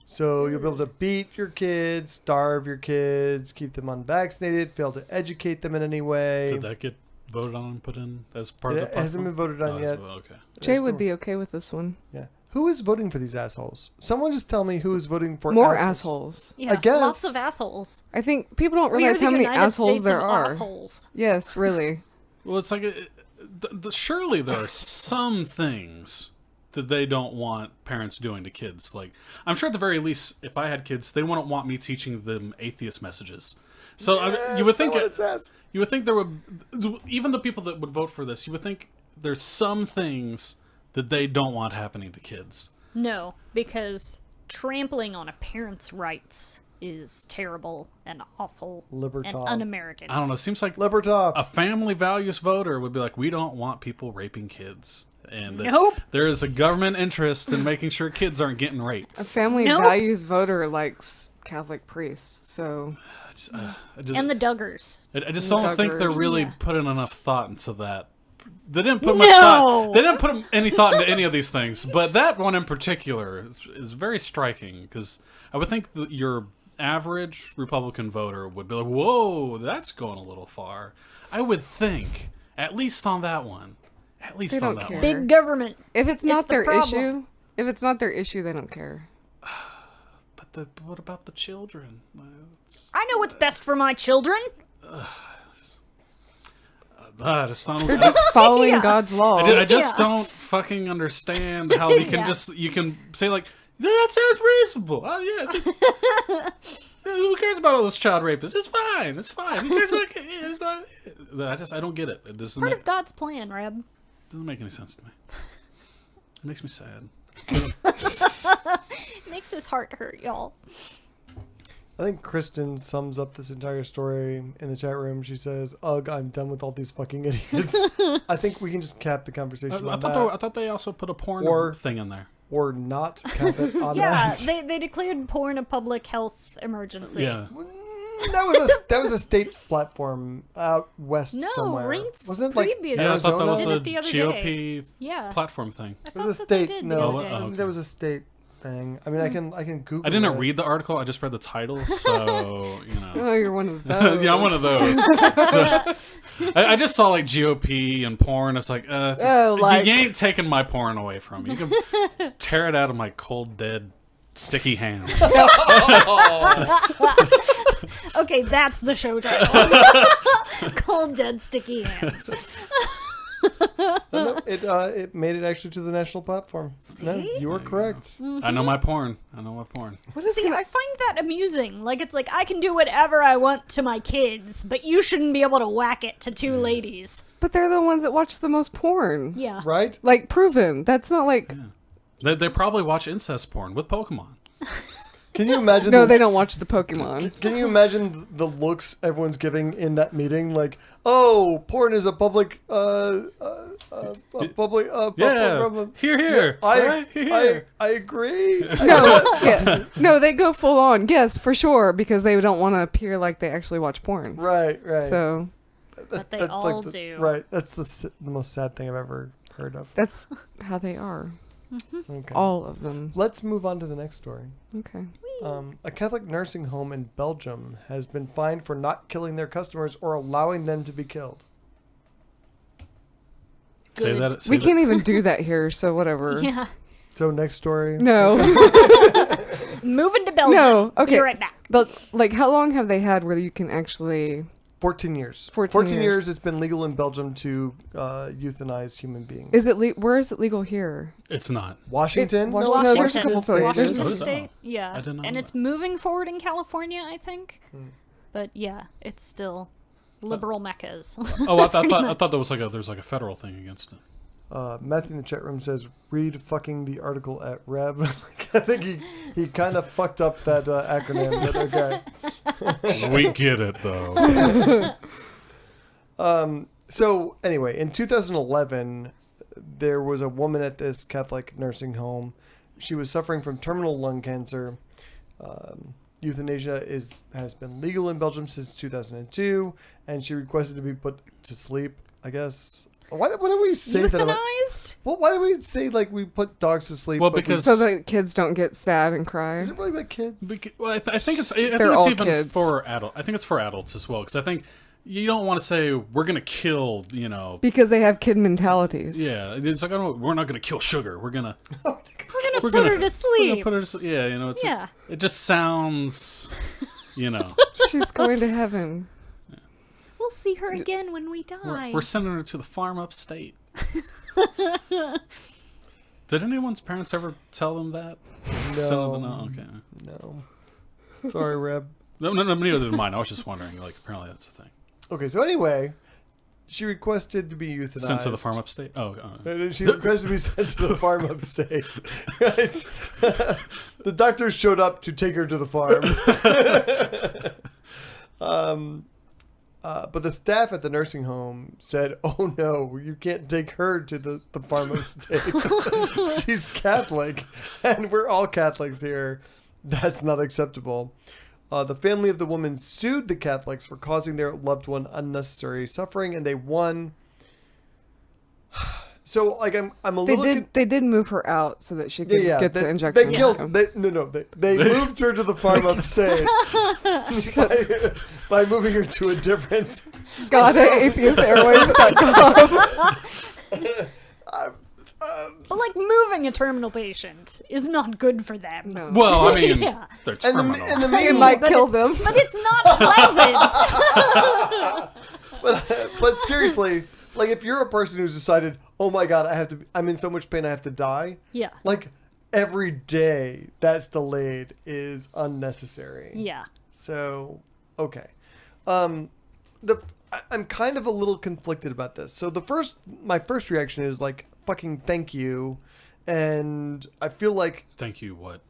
S6: So you'll be able to beat your kids, starve your kids, keep them unvaccinated, fail to educate them in any way.
S5: Did that get voted on and put in as part of the
S6: It
S5: platform?
S6: hasn't been voted on yet.
S5: Okay.
S7: Jay would be okay with this one.
S6: Yeah. Who is voting for these assholes? Someone just tell me who is voting for
S7: More
S6: assholes.
S7: assholes.
S1: Yeah,
S6: I guess.
S1: lots of assholes.
S7: I think people don't
S1: We are
S7: realize
S1: the
S7: how many
S1: United
S7: assholes
S1: States
S7: there
S1: of
S7: are.
S1: assholes.
S7: Yes, really.
S5: Well, it's like surely there are some things that they don't want parents doing to kids. Like, I'm sure at the very least, if I had kids, they wouldn't want me teaching them atheist messages. So you would think
S6: That's not what it says.
S5: you would think there would, even the people that would vote for this, you would think there's some things that they don't want happening to kids.
S1: No, because trampling on a parent's rights is terrible and awful
S6: Libertad.
S1: and un-American.
S5: I don't know. It seems like
S6: Libertad.
S5: a family values voter would be like, we don't want people raping kids. And that
S1: Nope.
S5: there is a government interest in making sure kids aren't getting
S7: A
S5: raped.
S7: family
S1: Nope.
S7: values voter likes Catholic priests, so
S1: And the Duggars.
S5: I just don't think they're
S7: Duggars.
S5: really
S1: Yeah.
S5: putting enough thought into that. They didn't put much
S1: No!
S5: thought. They didn't put any thought into any of these things, but that one in particular is very striking because I would think that your average Republican voter would be like, "Whoa, that's going a little far." I would think, at least on that one, at least
S7: They
S5: on
S7: don't
S5: that
S7: care.
S5: one.
S1: Big government.
S7: if it's not
S1: the
S7: their
S1: problem.
S7: issue, they don't care.
S5: But what about the children?
S1: I know what's best for my children.
S5: I just don't.
S7: Just following
S1: Yeah.
S7: God's law.
S5: I just
S1: Yeah.
S5: don't fucking understand how you can
S1: Yeah.
S5: you can say like, that sounds reasonable. Oh yeah. Who cares about all those child rapists? It's fine. It's fine. Who cares about it's not, I don't get it. It doesn't
S1: Part
S5: make,
S1: of God's plan, Reb.
S5: doesn't make any sense to me. It makes me sad.
S1: It makes his heart hurt, y'all.
S6: I think Kristen sums up this entire story in the chat room. She says, "Ugh, I'm done with all these fucking idiots." I think we can just cap the conversation
S5: I
S6: on
S5: thought
S6: that,
S5: they also put a porn
S6: Or-
S5: thing in there.
S6: or not cap it on
S1: Yeah,
S6: that.
S1: they declared porn a public health emergency.
S5: Yeah.
S6: That was a state platform out west
S1: No,
S6: somewhere.
S1: Reince
S6: Wasn't it like
S1: Priebus
S5: Yeah, I thought that
S6: Arizona?
S5: was
S1: Did
S5: a
S1: it the other
S5: GOP
S1: Yeah.
S5: platform thing.
S1: I
S6: It
S1: thought
S6: was a
S1: that they
S6: state.
S1: did
S6: No,
S1: the other
S5: Oh,
S1: day.
S5: oh, okay.
S6: there was a state Dang. I mean, I can Google.
S5: I didn't
S6: it.
S5: read the article. I just read the title, so you know.
S7: Oh, you're one of those.
S5: Yeah, I'm one of those. So, I just saw like GOP and porn. It's like, you ain't taking my porn away from me. You can tear it out of my cold, dead, sticky hands.
S1: Okay, that's the show title. Cold, dead, sticky hands.
S6: No, it made it actually to the national platform. No, you were correct.
S5: I know my porn.
S1: See, I find that amusing. Like, it's like, I can do whatever I want to my kids, but you shouldn't be able to whack it to two ladies.
S7: But they're the ones that watch the most porn.
S1: Yeah.
S6: Right?
S7: Like, proven. That's not like...
S5: Yeah. They probably watch incest porn with Pokemon.
S6: Can you imagine?
S7: No, they don't watch the Pokemon.
S6: Can you imagine the looks everyone's giving in that meeting? Like, oh, porn is a public,
S5: Yeah,
S6: public.
S5: here.
S6: Yeah,
S5: Right? Here.
S6: I agree.
S7: No, they go full on. Yes, for sure, because they don't want to appear like they actually watch porn.
S6: Right.
S7: So
S1: But they
S6: That's
S1: all
S6: like
S1: do.
S6: Right. That's the most sad thing I've ever heard of.
S7: that's how they are.
S6: Okay.
S7: All of them.
S6: Let's move on to the next story.
S7: Okay.
S6: A Catholic nursing home in Belgium has been fined for not killing their customers or allowing them to be killed.
S5: Say
S1: Good.
S5: that. Say
S7: We
S5: that-
S7: can't even do that here, so whatever.
S1: Yeah.
S6: So next story.
S7: No.
S1: Moving to Belgium.
S7: No, okay.
S1: Be right back.
S7: But, like, how long have they had where you can actually...
S6: 14 years.
S7: 14
S6: years it's been legal in Belgium to euthanize human beings.
S7: Is it where is it legal here?
S5: It's not.
S6: Washington?
S7: It-
S6: No,
S7: no, there's a couple
S6: State.
S1: Washington
S5: There's-
S1: State.
S5: Oh,
S1: Yeah.
S5: I didn't know
S1: And
S5: that.
S1: it's moving forward in California, I think. But yeah, it's still liberal meccas.
S5: Oh, I thought there was there's like a federal thing against it.
S6: Matthew in the chat room says, read fucking the article at Reb. I think he kind of fucked up that acronym, but okay.
S5: We get it though.
S6: So anyway, in 2011, there was a woman at this Catholic nursing home. She was suffering from terminal lung cancer. Euthanasia has been legal in Belgium since 2002, and she requested to be put to sleep. I guess. Why do we say that?
S1: Euthanized?
S6: Well, why do we say like we put dogs to sleep?
S5: Well,
S6: but we-
S5: because-
S7: So that kids don't get sad and cry.
S6: is it really about kids?
S5: Well, I think it's
S7: all
S5: even
S7: kids.
S5: for adult. I think it's for adults as well because I think you don't want to say we're gonna kill.
S7: Because they have kid mentalities.
S5: Yeah, it's like we're not gonna kill sugar. We're gonna
S1: We're gonna put her to
S5: we're gonna
S1: sleep.
S5: put her to sleep. Yeah, it's
S1: Yeah.
S5: it just sounds,
S7: She's going to heaven.
S1: We'll see her again when we die.
S5: we're sending her to the farm upstate. Did anyone's parents ever tell them that? No. Okay.
S6: No. Sorry, Reb.
S5: No, neither did mine. I was just wondering. Like, apparently that's a thing.
S6: Okay, so anyway, she requested to be euthanized.
S5: Sent to the farm upstate. Oh,
S6: She requested to be sent to the farm upstate. Right? The doctors showed up to take her to the farm. But the staff at the nursing home said, "Oh no, you can't take her to the farm upstate. She's Catholic, and we're all Catholics here. That's not acceptable." The family of the woman sued the Catholics for causing their loved one unnecessary suffering, and they won. So, like, I'm a little.
S7: They did move her out so that she could get the injection.
S6: They killed. They moved her to the farm upstate by moving her to a different.
S7: God at atheistairwaves.com.
S1: But like moving a terminal patient is not good for them.
S7: No.
S5: well, I mean,
S1: Yeah.
S5: they're
S6: And
S5: terminal.
S6: the
S7: It
S6: main,
S7: might
S1: but
S7: kill
S1: it's-
S7: them.
S1: But it's not pleasant.
S6: but seriously, like, if you're a person who's decided, oh my god, I'm in so much pain, I have to die.
S1: Yeah.
S6: Like, every day that's delayed is unnecessary.
S1: Yeah.
S6: So, okay. I'm kind of a little conflicted about this. So my first reaction is like, fucking thank you. And I feel like,
S5: Thank you. What?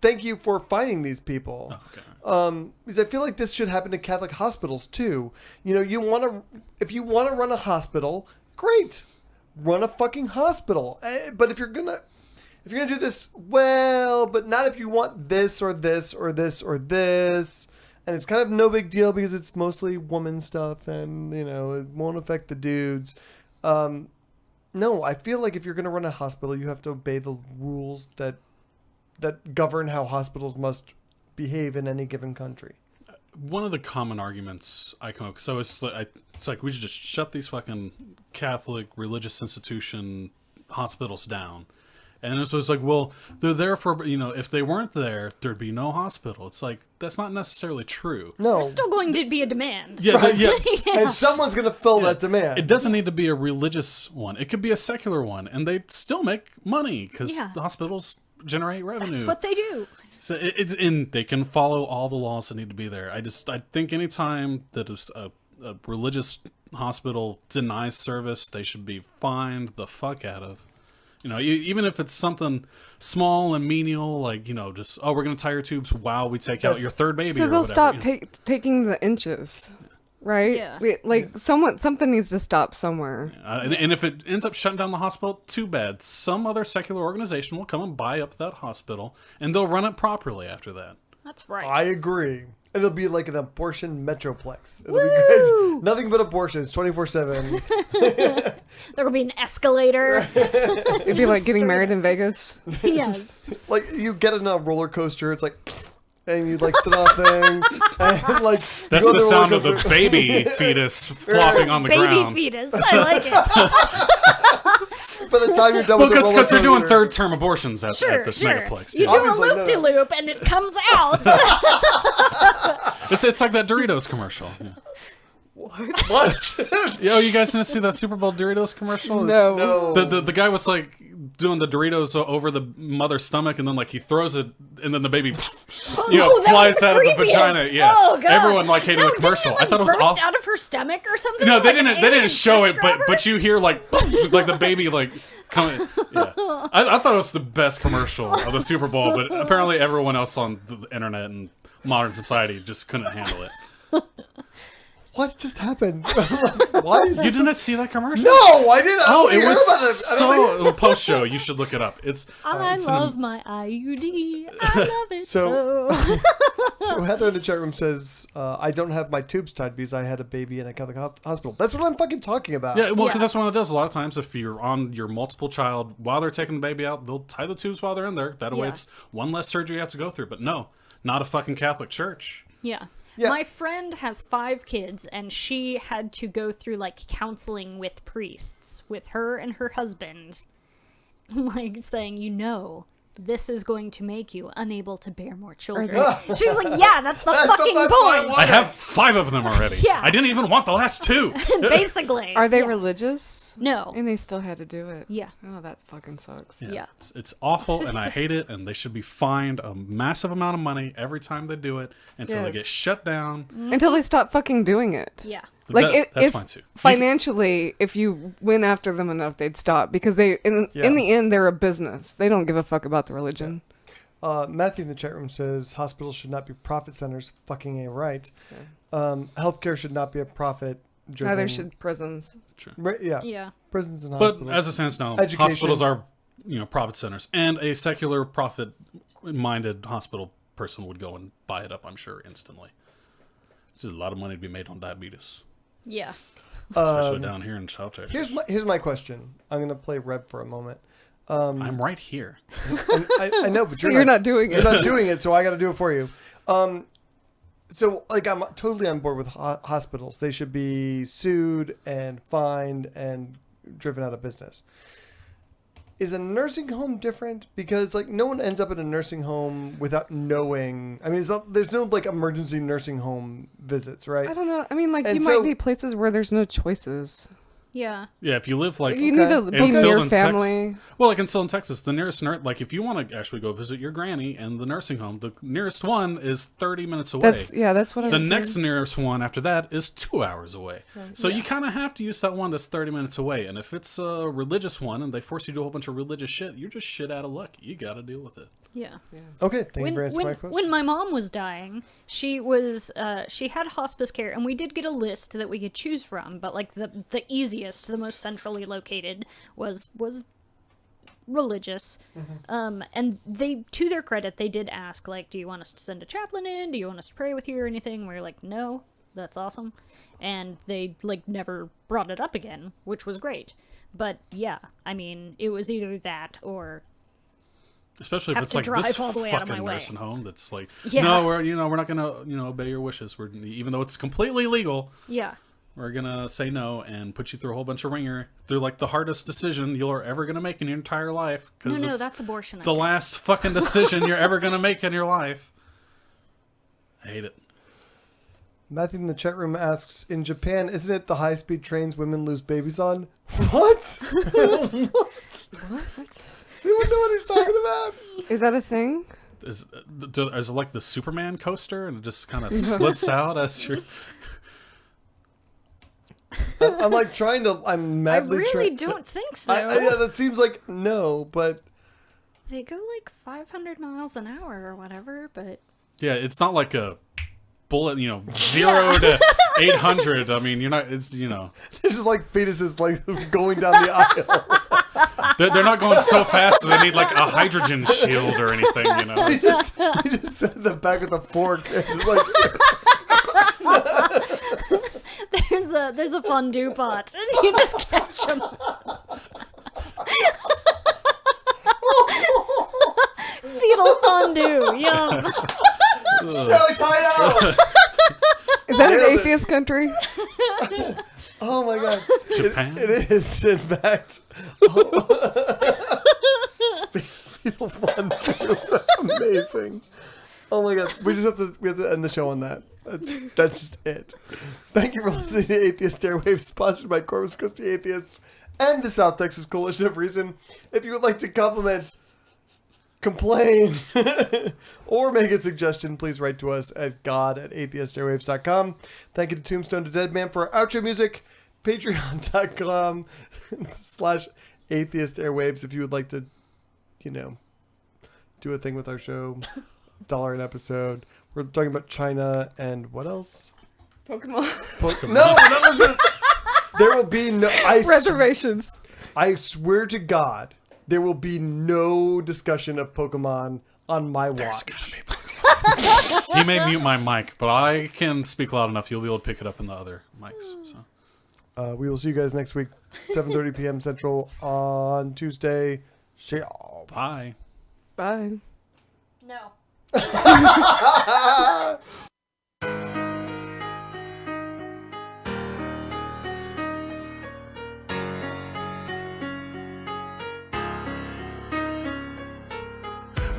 S6: thank you for finding these people.
S5: Oh, okay.
S6: Because I feel like this should happen to Catholic hospitals too. If you want to run a hospital, great, run a fucking hospital. But if you're gonna do this, well, but not if you want this or this or this or this. And it's kind of no big deal because it's mostly woman stuff, and it won't affect the dudes. No, I feel like if you're gonna run a hospital, you have to obey the rules that that govern how hospitals must behave in any given country.
S5: One of the common arguments I come up with, so it's like we should just shut these fucking Catholic religious institution hospitals down. And it's like, well, they're there for, if they weren't there, there'd be no hospital. It's like, that's not necessarily true.
S6: No.
S1: There's still going to be a demand.
S5: Yeah,
S6: And someone's going to fill that demand.
S5: It doesn't need to be a religious one. It could be a secular one, and they still make money because the hospitals generate revenue.
S1: That's what they do.
S5: So and they can follow all the laws that need to be there. I think anytime that a religious hospital denies service, they should be fined the fuck out of. Even if it's something small and menial, like, just, we're going to tie your tubes while we take out your third baby.
S7: So
S5: or
S7: they'll
S5: whatever,
S7: stop taking the inches, right?
S1: Yeah.
S7: Something needs to stop somewhere.
S5: And if it ends up shutting down the hospital, too bad. Some other secular organization will come and buy up that hospital, and they'll run it properly after that.
S1: That's right.
S6: I agree. It'll be like an abortion metroplex. It'll be great. Nothing but abortions, 24/7.
S1: There will be an escalator.
S7: It'd be like getting married in Vegas.
S1: Yes.
S6: Like, you get in a roller coaster, it's like, and you like sit on a thing, and like
S5: That's the sound of the baby fetus flopping on the ground.
S1: Baby fetus. I like it.
S6: By the time you're done with the roller
S5: Because they're doing
S6: coaster-
S5: third-term abortions at
S1: Sure,
S5: this
S1: sure.
S5: megaplex.
S1: You
S5: Yeah.
S1: do
S6: Obviously,
S1: a
S6: no.
S1: loop-de-loop and it comes out.
S5: It's like that Doritos commercial. Yeah.
S6: What?
S5: Yo, you guys didn't see that Super Bowl Doritos commercial?
S7: No.
S5: The guy was like doing the Doritos over the mother's stomach, and then like he throws it, and then the baby,
S1: that
S5: flies
S1: was the
S5: out of the
S1: creepiest.
S5: vagina. Yeah,
S1: Oh, God.
S5: everyone like hated
S1: No,
S5: the commercial.
S1: Didn't it,
S5: I thought it was
S1: burst
S5: awful.
S1: out of her stomach or something?
S5: No, they
S1: Like an
S5: didn't. They
S1: alien
S5: didn't show
S1: fish
S5: it,
S1: grabber?
S5: but you hear like the baby like coming. Yeah, I thought it was the best commercial of the Super Bowl, but apparently everyone else on the internet and modern society just couldn't handle it.
S6: What just happened? Why is
S5: You
S6: this?
S5: didn't see that commercial?
S6: No, I didn't. I
S5: Oh,
S6: don't
S5: it
S6: hear
S5: was
S6: about it. I don't
S5: so post show. You should look it up. It's
S1: I
S5: it's
S1: love my IUD. I love it so.
S6: So Heather in the chat room says, I don't have my tubes tied because I had a baby in a Catholic hospital. That's what I'm fucking talking about.
S5: Yeah, well, because
S1: Yeah.
S5: that's what it does. A lot of times, if you're on your multiple child while they're taking the baby out, they'll tie the tubes while they're in there. That way,
S1: Yeah.
S5: it's one less surgery you have to go through. But no, not a fucking Catholic church.
S1: Yeah.
S6: Yeah.
S1: My friend has 5 kids, and she had to go through, like, counseling with priests, with her and her husband, like, saying, this is going to make you unable to bear more children. She's like, yeah, that's the fucking
S6: that's what I
S1: point.
S6: want.
S5: I have 5 of them already.
S1: Yeah.
S5: I didn't even want the last 2.
S1: Basically.
S7: Are they
S1: Yeah.
S7: religious?
S1: No.
S7: And they still had to do it.
S1: Yeah.
S7: Oh, that fucking sucks.
S1: Yeah.
S5: It's awful, and I hate it. And they should be fined a massive amount of money every time they do it until they
S7: Yes.
S5: get shut down.
S7: Until they stop fucking doing it.
S1: Yeah.
S7: Like
S5: That's
S7: if
S5: fine too.
S7: financially, if you went after them enough, they'd stop because in the end they're a business. They don't give a fuck about the religion.
S6: Matthew in the chat room says hospitals should not be profit centers. Fucking A right. Healthcare should not be a profit driven.
S7: Neither should prisons.
S6: Right, yeah.
S1: Yeah.
S6: Prisons and
S5: But
S6: hospitals.
S5: as it stands now,
S6: Education.
S5: hospitals are, profit centers, and a secular profit-minded hospital person would go and buy it up, I'm sure, instantly. There's a lot of money to be made on diabetes,
S1: Yeah.
S5: especially down here in South Texas.
S6: Here's my question. I'm gonna play Reb for a moment.
S5: I'm right here.
S6: I know, but
S7: You're not doing
S6: You're
S7: it.
S6: not doing it, so I got to do it for you. So, like, I'm totally on board with hospitals. They should be sued and fined and driven out of business. Is a nursing home different? Because, like, no one ends up in a nursing home without knowing. I mean, there's no, like, emergency nursing home visits, right?
S7: I don't know. I mean, like,
S6: And
S7: you
S6: so-
S7: might be places where there's no choices.
S1: Yeah.
S5: Yeah, if you live like
S7: You need to
S6: Okay.
S7: be
S5: in
S7: near
S5: Sylvan,
S7: family.
S5: Texas, well, like in Sylvan, Texas, the nearest nurse, like if you want to actually go visit your granny in the nursing home, the nearest one is 30 minutes away.
S7: That's what
S5: The
S7: I'm
S5: next nearest one after that is 2 hours away. So you kind of have to use that one that's 30 minutes away. And if it's a religious one and they force you to do a whole bunch of religious shit, you're just shit out of luck. You got to deal with it.
S1: Yeah.
S6: Okay, thank you for answering my question.
S1: When my mom was dying, she was she had hospice care, and we did get a list that we could choose from. But like the easiest, the most centrally located was religious. And they, to their credit, they did ask, like, do you want us to send a chaplain in? Do you want us to pray with you or anything? We were like, no, that's awesome. And they like never brought it up again, which was great. But yeah, I mean, it was either that or
S5: Especially if
S1: have
S5: it's
S1: to
S5: like
S1: drive
S5: this
S1: all the way out of my
S5: fucking
S1: way.
S5: nursing home that's like,
S1: Yeah.
S5: no, we're not gonna obey your wishes. Even though it's completely legal,
S1: Yeah.
S5: we're gonna say no and put you through a whole bunch of ringer through like the hardest decision you're ever gonna make in your entire life.
S1: No,
S5: It's
S1: that's abortion. I
S5: the
S1: think.
S5: last fucking decision you're ever gonna make in your life. I hate it.
S6: Matthew in the chat room asks, in Japan, isn't it the high-speed trains women lose babies on? What? What? Does anyone know what he's talking about?
S7: Is that a thing?
S5: Is it like the Superman coaster and it just kind of slips out as you're...
S6: I'm like trying to, I'm
S1: I
S6: madly
S1: really don't think so.
S6: yeah, that seems like no, but...
S1: They go like 500 miles an hour or whatever, but...
S5: Yeah, it's not like a bullet, 0 to 800. I mean, you're not, it's,
S6: It's just like fetuses like going down the aisle.
S5: they're not going so fast that they need like a hydrogen shield or anything,
S6: He just said the back with a fork. And just like,
S1: There's a fondue pot, and you just catch them. Fetal fondue, yum.
S6: Show title!
S7: Is that an
S6: Nailed it.
S7: atheist country?
S6: Oh my god.
S5: Japan?
S6: It is, in fact. Fetal fondue. That's amazing. Oh my god. We have to end the show on that. That's just it. Thank you for listening to Atheist Airwaves, sponsored by Corpus Christi Atheists and the South Texas Coalition of Reason. If you would like to compliment, complain, or make a suggestion, please write to us at god@atheistairwaves.com. Thank you to Tombstone to Deadman for our outro music. Patreon.com/Atheist Airwaves if you would like to, do a thing with our show. $1 an episode. We're talking about China and what else?
S7: Pokemon.
S6: No, we're not listening. There will be no
S7: Reservations.
S6: I swear to God, there will be no discussion of Pokemon on my watch.
S5: You may mute my mic, but I can speak loud enough. You'll be able to pick it up in the other mics. So.
S6: We will see you guys next week, 7:30 p.m. Central on Tuesday. Ciao.
S5: Bye.
S7: Bye.
S1: No.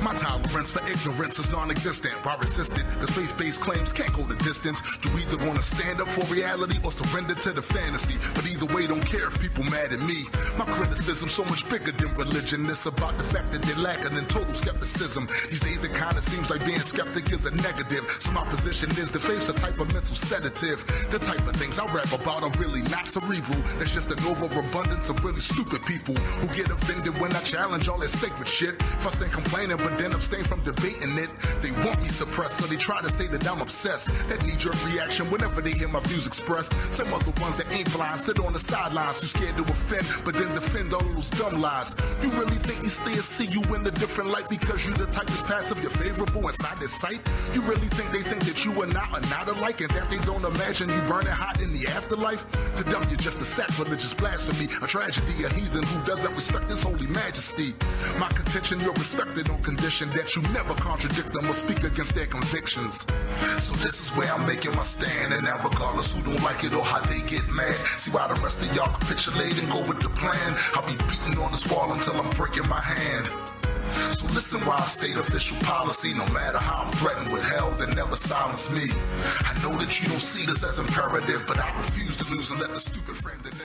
S8: My tolerance for ignorance is non-existent. Why resistant? Cause faith-based claims can't go the distance. Do either want to stand up for reality or surrender to the fantasy? But either way, don't care if people mad at me. My criticism's so much bigger than religion. It's about the fact that they're lacking in total skepticism. These days it kinda seems like being skeptic is a negative. So my position is to face a type of mental sedative. The type of things I rap about are really not cerebral. There's just an overabundance of really stupid people who get offended when I challenge all that sacred shit. Fuss and complaining, but then abstain from debating it. They want me suppressed, so they try to say that I'm obsessed. That knee-jerk reaction whenever they hear my views expressed. Some other ones that ain't blind sit on the sidelines, too scared to offend, but then defend all those dumb lies. You really think these still see you in a different light because you the type that's passive, you're favorable inside their sight? You really think they think that you and I are not alike and that they don't imagine you burning hot in the afterlife? To them, you're just a sacrilegious blasphemy, a tragedy, a heathen who doesn't respect his holy majesty. My contention, you're respected on condition that you never contradict them or speak against their convictions. So this is where I'm making my stand, and now regardless who don't like it or how they get mad, see why the rest of y'all capitulate and go with the plan. I'll be beating on this wall until I'm breaking my hand. So listen while I state official policy. No matter how I'm threatened with hell, then never silence me. I know that you don't see this as imperative, but I refuse to lose and let the stupid frame the